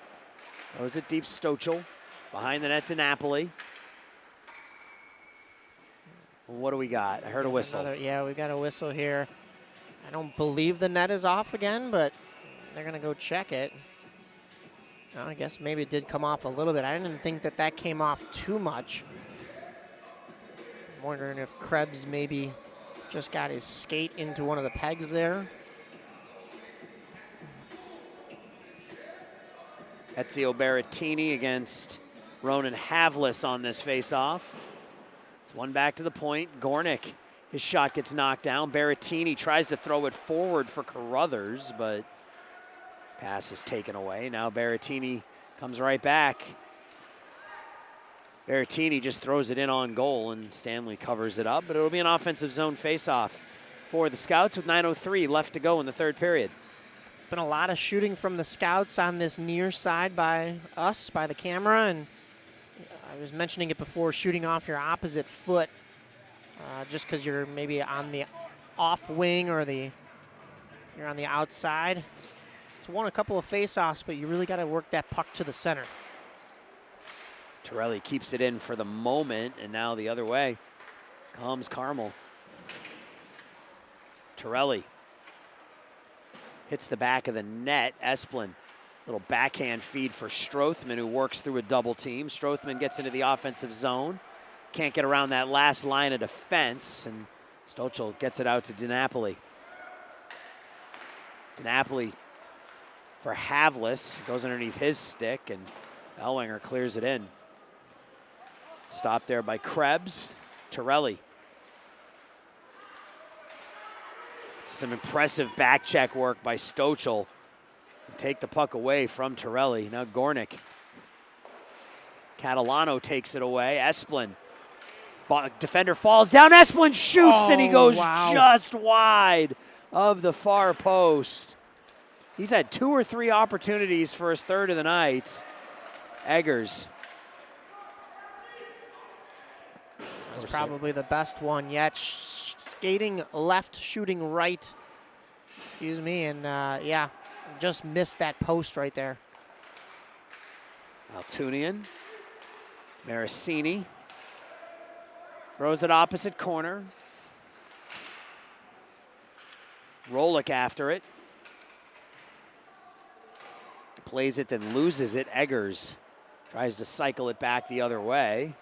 throws it deep. Stochel behind the net to Napoli. What do we got? I heard a whistle. Yeah, we got a whistle here. I don't believe the net is off again, but they're going to go check it. I guess maybe it did come off a little bit. I didn't think that that came off too much. I'm wondering if Krebs maybe just got his skate into one of the pegs there. Ezio Berrettini against Ronan Havlis on this faceoff. It's one back to the point. Gornick, his shot gets knocked down. Berrettini tries to throw it forward for Carruthers, but pass is taken away. Now Berrettini comes right back. Berrettini just throws it in on goal, and Stanley covers it up, but it'll be an offensive zone faceoff for the Scouts with 9:03 left to go in the third period. Been a lot of shooting from the Scouts on this near side by us, by the camera, and I was mentioning it before, shooting off your opposite foot just because you're maybe on the off wing or you're on the outside. It's won a couple of faceoffs, but you really got to work that puck to the center. Torelli keeps it in for the moment, and now the other way comes Carmel. Torelli hits the back of the net. Esplin, little backhand feed for Strothman, who works through a double team. Strothman gets into the offensive zone. Can't get around that last line of defense, and Stochel gets it out to DiNapoli. DiNapoli for Havlis, goes underneath his stick, and Ellwanger clears it in. Stopped there by Krebs. Torelli. Some impressive back check work by Stochel. Take the puck away from Torelli. Now Gornick. Catalano takes it away. Esplin. Defender falls down. Esplin shoots, and he goes just wide of the far post. He's had 2 or 3 opportunities for his third of the night. Eggers. That was probably the best one yet. Skating left, shooting right. Excuse me, and yeah, just missed that post right there. Altunian. Maricini. Throws it opposite corner. Rolick after it. Plays it, then loses it. Eggers tries to cycle it back the other way.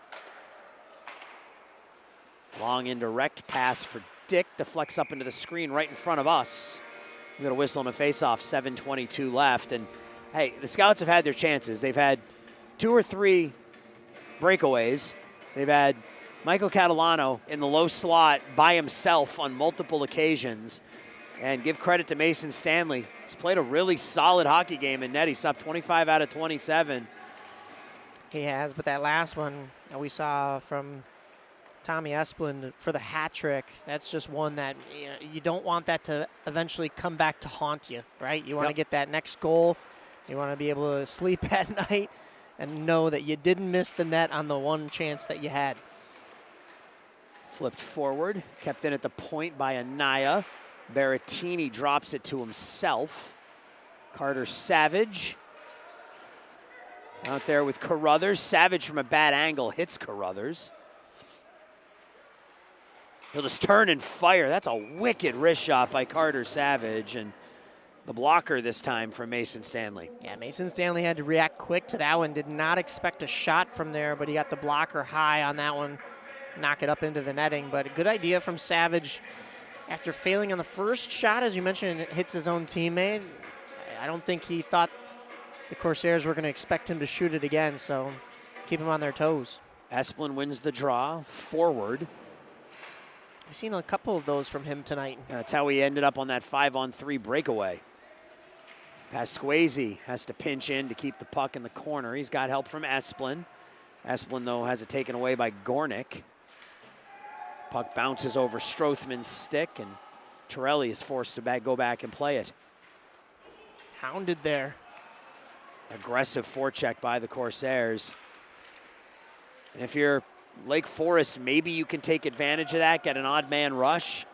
Long indirect pass for Dick. Deflects up into the screen right in front of us. We've got a whistle and a face-off, 7:22 left. And hey, the Scouts have had their chances. They've had 2 or 3 breakaways. They've had Michael Catalano in the low slot by himself on multiple occasions. And give credit to Mason Stanley. He's played a really solid hockey game in net. He's up 25 out of 27. He has, but that last one that we saw from Tommy Esplin for the hat trick, that's just one that you don't want that to eventually come back to haunt you, right? You want to get that next goal. You want to be able to sleep at night and know that you didn't miss the net on the one chance that you had. Flipped forward, kept in at the point by Anaya. Berrettini drops it to himself. Carter Savage out there with Carruthers. Savage from a bad angle hits Carruthers. He'll just turn and fire. That's a wicked wrist shot by Carter Savage, and the blocker this time from Mason Stanley. Yeah, Mason Stanley had to react quick to that one. Did not expect a shot from there, but he got the blocker high on that one. Knock it up into the netting, but a good idea from Savage. After failing on the first shot, as you mentioned, it hits his own teammate. I don't think he thought the Corsairs were going to expect him to shoot it again, so keep him on their toes. Esplin wins the draw, forward. We've seen a couple of those from him tonight. That's how he ended up on that 5-on-3 breakaway. Pasquesi has to pinch in to keep the puck in the corner. He's got help from Esplin. Esplin, though, has it taken away by Gornick. Puck bounces over Strothman's stick, and Torelli is forced to go back and play it. Hounded there. Aggressive forecheck by the Corsairs. And if you're Lake Forest, maybe you can take advantage of that, get an odd man rush.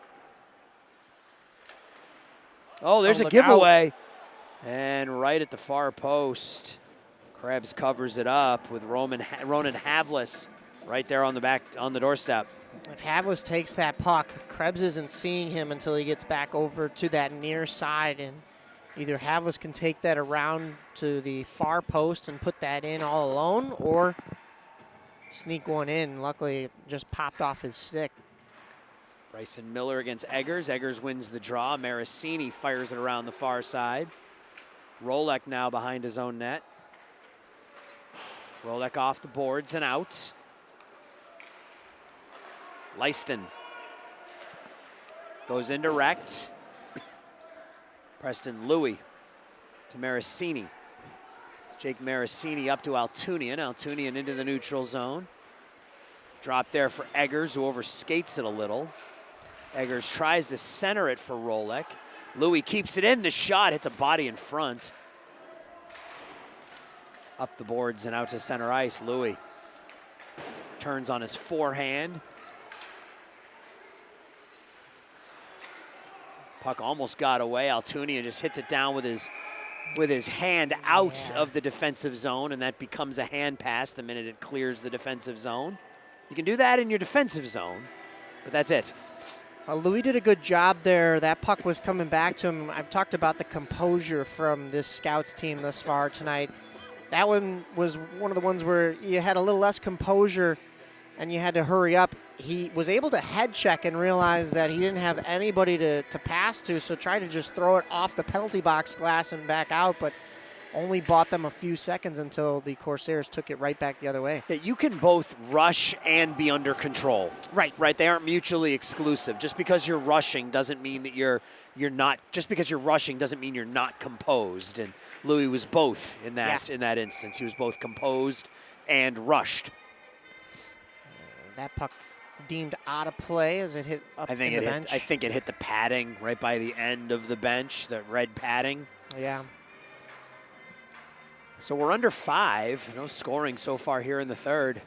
Oh, there's a giveaway. And right at the far post, Krebs covers it up with Ronan Havlis right there on the doorstep. If Havlis takes that puck, Krebs isn't seeing him until he gets back over to that near side, and either Havlis can take that around to the far post and put that in all alone, or sneak one in. Luckily, it just popped off his stick. Bryson Miller against Eggers. Eggers wins the draw. Maricini fires it around the far side. Rolek now behind his own net. Rolek off the boards and out. Leiston goes indirect. Preston Louis to Maricini. Jake Maricini up to Altunian. Altunian into the neutral zone. Drop there for Eggers, who overskates it a little. Eggers tries to center it for Rolek. Louis keeps it in. The shot hits a body in front. Up the boards and out to center ice. Louis turns on his forehand. Puck almost got away. Altunian just hits it down with his hand out of the defensive zone, and that becomes a hand pass the minute it clears the defensive zone. You can do that in your defensive zone, but that's it. Louis did a good job there. That puck was coming back to him. I've talked about the composure from this Scouts team thus far tonight. That one was one of the ones where you had a little less composure and you had to hurry up. He was able to head check and realize that he didn't have anybody to pass to, so tried to just throw it off the penalty box glass and back out, but only bought them a few seconds until the Corsairs took it right back the other way. That you can both rush and be under control. Right. Right. They aren't mutually exclusive. Just because you're rushing doesn't mean that you're not. Just because you're rushing doesn't mean you're not composed. And Louis was both in that instance. He was both composed and rushed. That puck deemed out of play as it hit up in the bench. I think it hit the padding right by the end of the bench, the red padding. Yeah. So we're under 5. No scoring so far here in the third.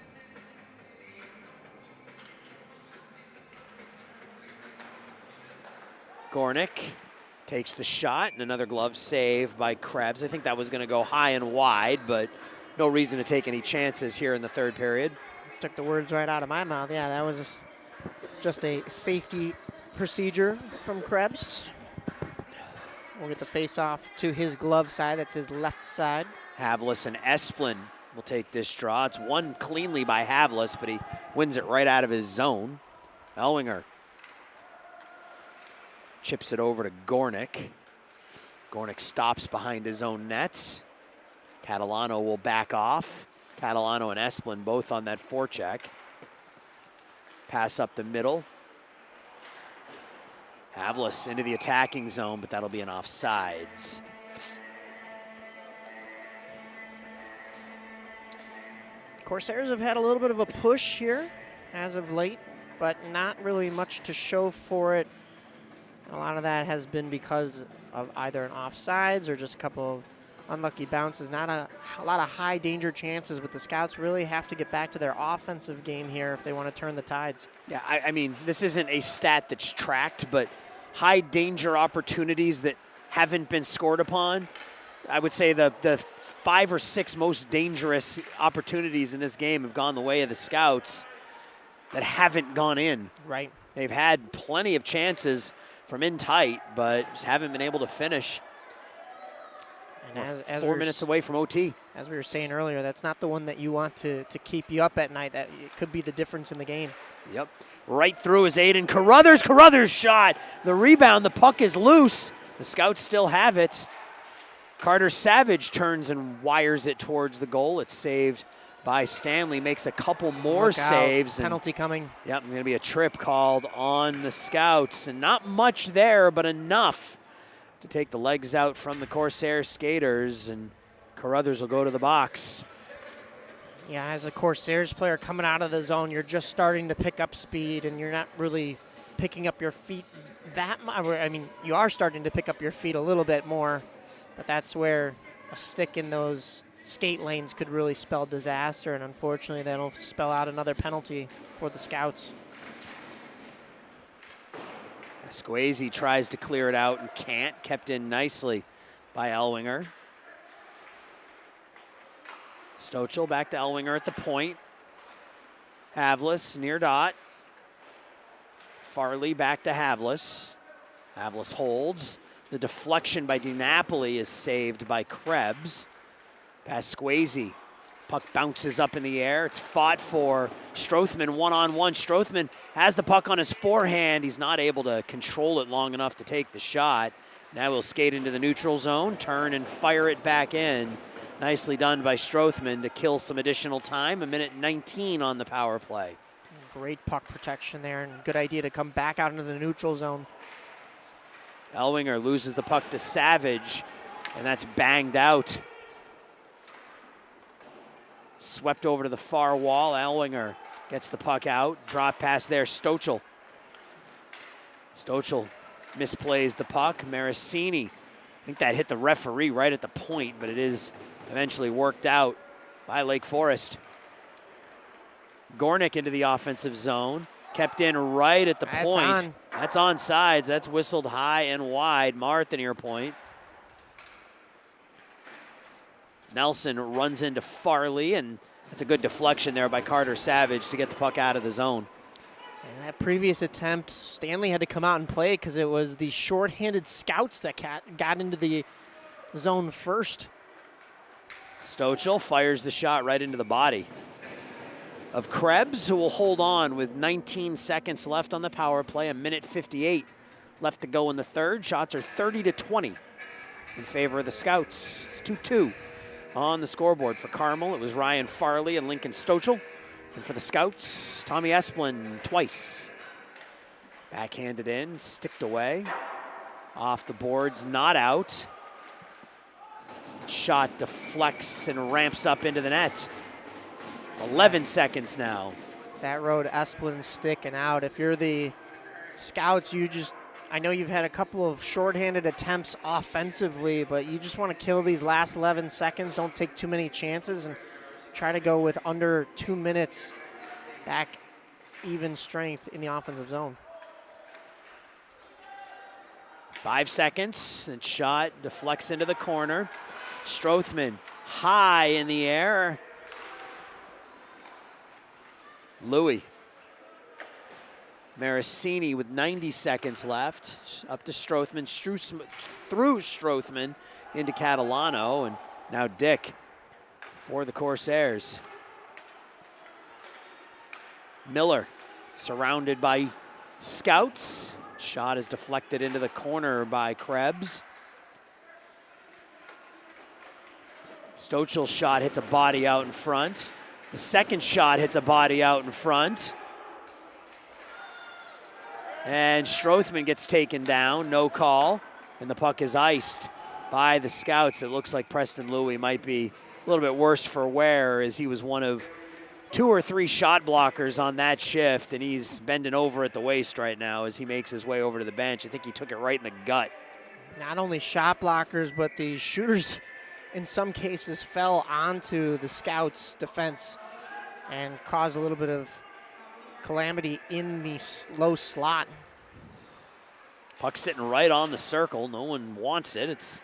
Gornick takes the shot, and another glove save by Krebs. I think that was going to go high and wide, but no reason to take any chances here in the third period. Took the words right out of my mouth. Yeah, that was just a safety procedure from Krebs. We'll get the face-off to his glove side. That's his left side. Havlis and Esplin will take this draw. It's won cleanly by Havlis, but he wins it right out of his zone. Elwinger chips it over to Gornick. Gornick stops behind his own nets. Catalano will back off. Catalano and Esplin both on that forecheck. Pass up the middle. Havlis into the attacking zone, but that'll be an offsides. Corsairs have had a little bit of a push here as of late, but not really much to show for it. A lot of that has been because of either an offsides or just a couple of unlucky bounces. Not a lot of high danger chances, but the Scouts really have to get back to their offensive game here if they want to turn the tides. Yeah, I mean, this isn't a stat that's tracked, but high danger opportunities that haven't been scored upon. I would say the 5 or 6 most dangerous opportunities in this game have gone the way of the Scouts that haven't gone in. Right. They've had plenty of chances from in tight, but just haven't been able to finish. And as 4 minutes away from OT. As we were saying earlier, that's not the one that you want to keep you up at night. That it could be the difference in the game. Yep. Right through is Aiden Carruthers. Carruthers shot. The rebound, the puck is loose. The Scouts still have it. Carter Savage turns and wires it towards the goal. It's saved by Stanley. Makes a couple more saves. Penalty coming. Yep, going to be a trip called on the Scouts. And not much there, but enough to take the legs out from the Corsair skaters. And Carruthers will go to the box. Yeah, as a Corsairs player coming out of the zone, you're just starting to pick up speed, and you're not really picking up your feet that much. I mean, you are starting to pick up your feet a little bit more, but that's where a stick in those skate lanes could really spell disaster, and unfortunately that'll spell out another penalty for the Scouts. Squazy tries to clear it out and can't. Kept in nicely by Elwinger. Stochel back to Elwinger at the point. Havlis near dot. Farley back to Havlis. Havlis holds. The deflection by DiNapoli is saved by Krebs. Pass Squazy. Puck bounces up in the air. It's fought for. Strothman one-on-one. Strothman has the puck on his forehand. He's not able to control it long enough to take the shot. Now he'll skate into the neutral zone, turn and fire it back in. Nicely done by Strothman to kill some additional time. 1:19 on the power play. Great puck protection there, and good idea to come back out into the neutral zone. Elwinger loses the puck to Savage, and that's banged out. Swept over to the far wall. Elwinger gets the puck out. Drop pass there. Stochel. Stochel misplays the puck. Maricini. I think that hit the referee right at the point, but it is eventually worked out by Lake Forest. Gornick into the offensive zone. Kept in right at the point. That's onside. That's whistled high and wide. Martha near point. Nelson runs into Farley, and it's a good deflection there by Carter Savage to get the puck out of the zone. And that previous attempt, Stanley had to come out and play because it was the shorthanded scouts that got into the zone first. Stochel fires the shot right into the body of Krebs, who will hold on with 19 seconds left on the power play, a minute 58 left to go in the third. Shots are 30-20 in favor of the Scouts. It's 2-2 on the scoreboard. For Carmel, it was Ryan Farley and Lincoln Stochel. And for the Scouts, Tommy Esplin twice. Backhanded in, sticked away. Off the boards, not out. Shot deflects and ramps up into the net. 11 seconds now. That road Esplin's sticking out. If you're the Scouts, I know you've had a couple of shorthanded attempts offensively, but you just want to kill these last 11 seconds. Don't take too many chances and try to go with under 2 minutes back even strength in the offensive zone. 5 seconds, and shot deflects into the corner. Strothman high in the air. Louis. Maricini with 90 seconds left. Up to Strothman, through Strothman into Catalano, and now Dick for the Corsairs. Miller surrounded by Scouts. Shot is deflected into the corner by Krebs. Stochel's shot hits a body out in front. The second shot hits a body out in front. And Strothman gets taken down, no call. And the puck is iced by the Scouts. It looks like Preston Louis might be a little bit worse for wear, as he was one of 2 or 3 shot blockers on that shift, and he's bending over at the waist right now as he makes his way over to the bench. I think he took it right in the gut. Not only shot blockers, but the shooters in some cases fell onto the Scouts' defense and caused a little bit of calamity in the low slot. Puck sitting right on the circle. No one wants it. It's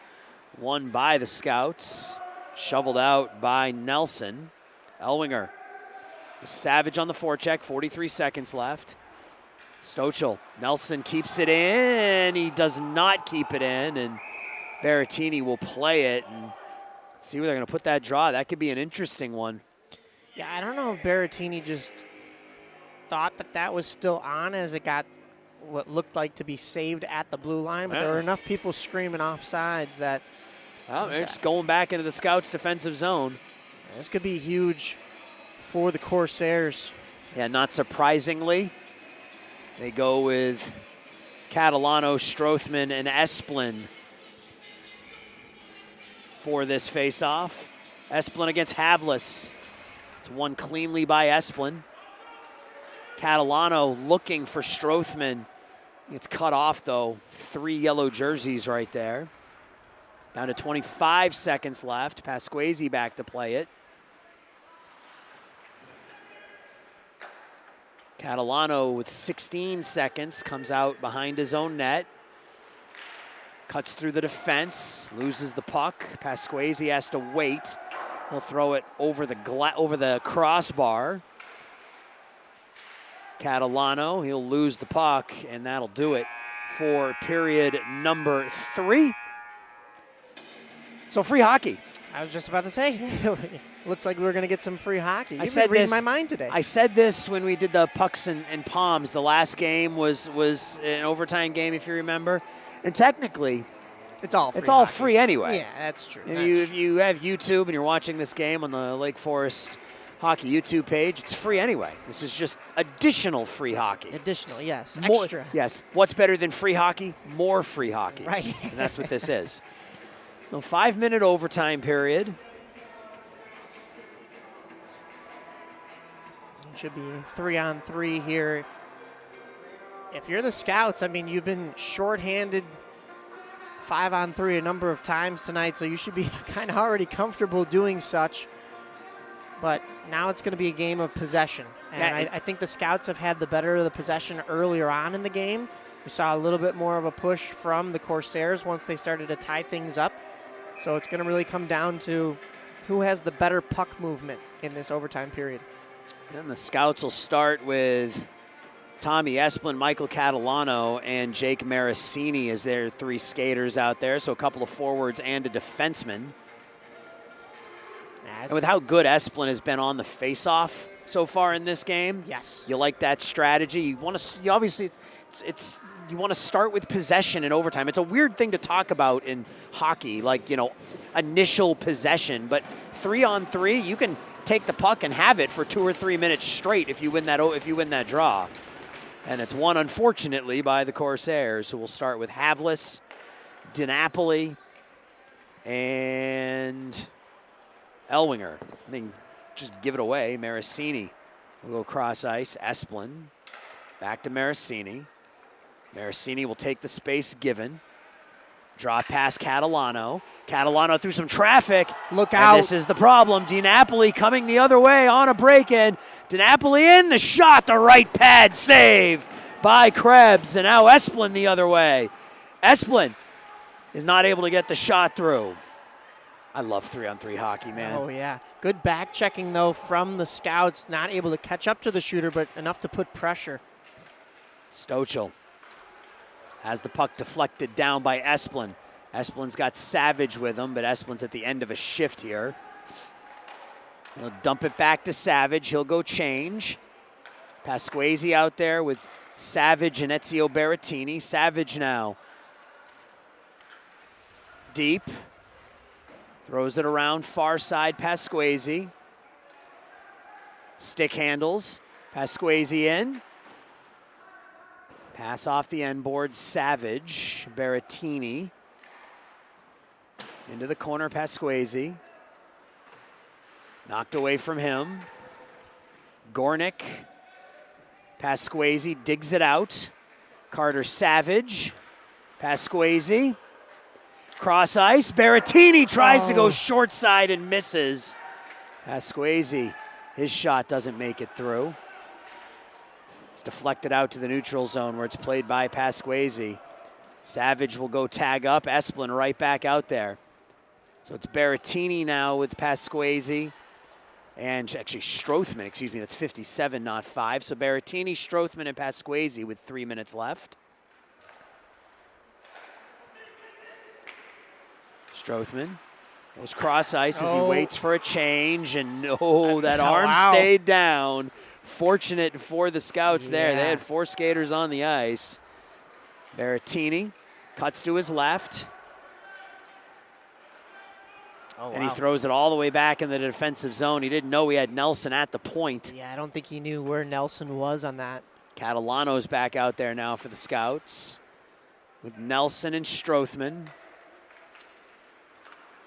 won by the Scouts. Shoveled out by Nelson. Elwinger. Savage on the forecheck, 43 seconds left. Stochel. Nelson keeps it in. He does not keep it in, and Berrettini will play it. And see where they're going to put that draw. That could be an interesting one. Yeah, I don't know if Berrettini just thought that was still on as it got what looked like to be saved at the blue line, but there were enough people screaming offsides that... Well, it's going back into the Scouts' defensive zone. This could be huge for the Corsairs. Yeah, not surprisingly, they go with Catalano, Strothman, and Esplin for this face-off. Esplin against Havlis. It's won cleanly by Esplin. Catalano looking for Strothman. It's cut off, though. 3 yellow jerseys right there. Down to 25 seconds left. Pasquesi back to play it. Catalano with 16 seconds comes out behind his own net. Cuts through the defense, loses the puck. Pasquesi has to wait. He'll throw it over the crossbar. Catalano, he'll lose the puck, and that'll do it for period number 3. So free hockey. I was just about to say, looks like we were going to get some free hockey. I said reading this, my mind today. I said this when we did the pucks and palms. The last game was an overtime game, if you remember. And technically, it's all free. It's all free anyway. Yeah, that's true. If you have YouTube and you're watching this game on the Lake Forest Hockey YouTube page, it's free anyway. This is just additional free hockey. Additional, yes. More, extra. Yes. What's better than free hockey? More free hockey. Right. And that's what this is. So 5-minute overtime period. It should be 3-on-3 here. If you're the Scouts, I mean, you've been shorthanded 5-on-3 a number of times tonight, so you should be kind of already comfortable doing such. But now it's going to be a game of possession. And Yeah, I think the Scouts have had the better of the possession earlier on in the game. We saw a little bit more of a push from the Corsairs once they started to tie things up. So it's going to really come down to who has the better puck movement in this overtime period. And the Scouts will start with Tommy Esplin, Michael Catalano, and Jake Marasini as their 3 skaters out there. So a couple of forwards and a defenseman. And with how good Esplin has been on the face-off so far in this game, yes, you like that strategy. You want to, you obviously, you want to start with possession in overtime. It's a weird thing to talk about in hockey, like, you know, initial possession. But 3-on-3, you can take the puck and have it for 2 or 3 minutes straight if you win that draw. And it's won, unfortunately, by the Corsairs. So we'll start with Havlis, DiNapoli, and Elwinger. I think just give it away. Marasini will go cross ice. Esplin back to Marasini. Marasini will take the space given. Draw past Catalano. Catalano through some traffic. Look out. This is the problem. DiNapoli coming the other way on a break-in. DiNapoli in the shot. The right pad save by Krebs. And now Esplin the other way. Esplin is not able to get the shot through. I love 3-on-3 hockey, man. Oh, yeah. Good back checking, though, from the scouts. Not able to catch up to the shooter, but enough to put pressure. Stochel has the puck deflected down by Esplin. Esplin's got Savage with him, but Esplin's at the end of a shift here. He'll dump it back to Savage. He'll go change. Pasquesi out there with Savage and Ezio Berrettini. Savage now deep. Throws it around far side, Pasquesi. Stick handles. Pasquesi in. Pass off the end board, Savage. Berrettini. Into the corner, Pasquesi. Knocked away from him. Gornick. Pasquesi digs it out. Carter Savage. Pasquesi. Cross ice. Berrettini tries to go short side and misses. Pasquesi, his shot doesn't make it through. It's deflected out to the neutral zone where it's played by Pasquesi. Savage will go tag up. Esplin right back out there. So it's Berrettini now with Pasquesi. And actually Strothman, excuse me, that's 57, not 5. So Berrettini, Strothman, and Pasquesi with 3 minutes left. Strothman goes cross ice as he waits for a change. And that arm stayed down. Fortunate for the Scouts there. They had 4 skaters on the ice. Berrettini cuts to his left. And he throws it all the way back in the defensive zone. He didn't know he had Nelson at the point. Yeah, I don't think he knew where Nelson was on that. Catalano's back out there now for the Scouts with Nelson and Strothman.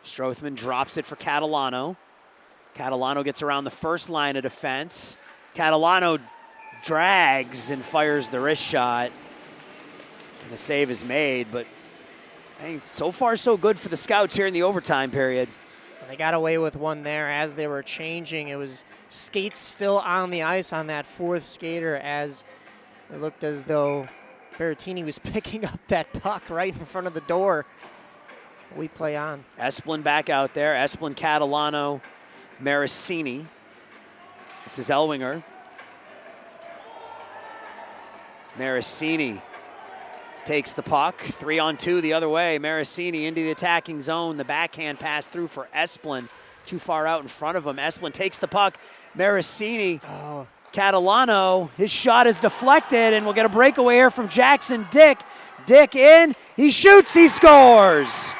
Strothman drops it for Catalano. Catalano gets around the first line of defense. Catalano drags and fires the wrist shot. And the save is made, but hey, so far so good for the Scouts here in the overtime period. They got away with one there as they were changing. It was skates still on the ice on that 4th skater as it looked as though Berrettini was picking up that puck right in front of the door. We play on. Esplin back out there. Esplin, Catalano, Marasini. This is Elwinger. Marasini takes the puck. 3-on-2 the other way. Marasini into the attacking zone. The backhand pass through for Esplin. Too far out in front of him. Esplin takes the puck. Marasini. Catalano. His shot is deflected, and we'll get a breakaway here from Jackson Dick. Dick in. He shoots. He scores.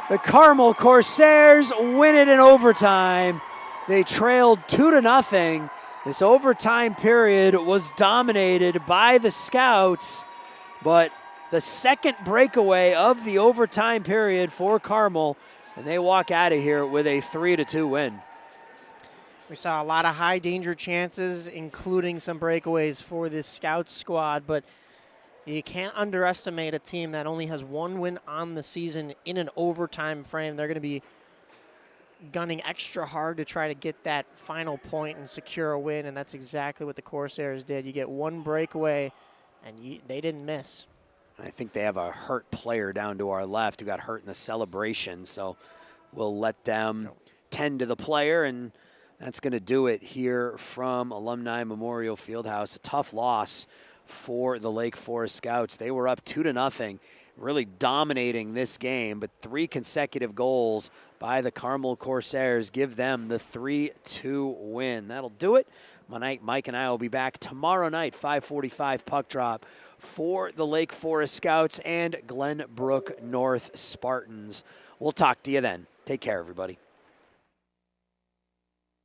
The Carmel Corsairs win it in overtime. They trailed 2-0. This overtime period was dominated by the Scouts, but the second breakaway of the overtime period for Carmel, and they walk out of here with a 3-2 win. We saw a lot of high danger chances, including some breakaways for this Scouts squad, but you can't underestimate a team that only has 1 win on the season in an overtime frame. They're going to be gunning extra hard to try to get that final point and secure a win, and that's exactly what the Corsairs did. You get 1 breakaway, and they didn't miss. I think they have a hurt player down to our left who got hurt in the celebration, so we'll let them tend to the player and That's going to do it here from Alumni Memorial Fieldhouse. A tough loss for the Lake Forest Scouts. They were up 2-0, really dominating this game, but 3 consecutive goals by the Carmel Corsairs give them the 3-2 win. That'll do it. Mike and I will be back tomorrow night, 5:45 puck drop for the Lake Forest Scouts and Glenbrook North Spartans. We'll talk to you then. Take care, everybody.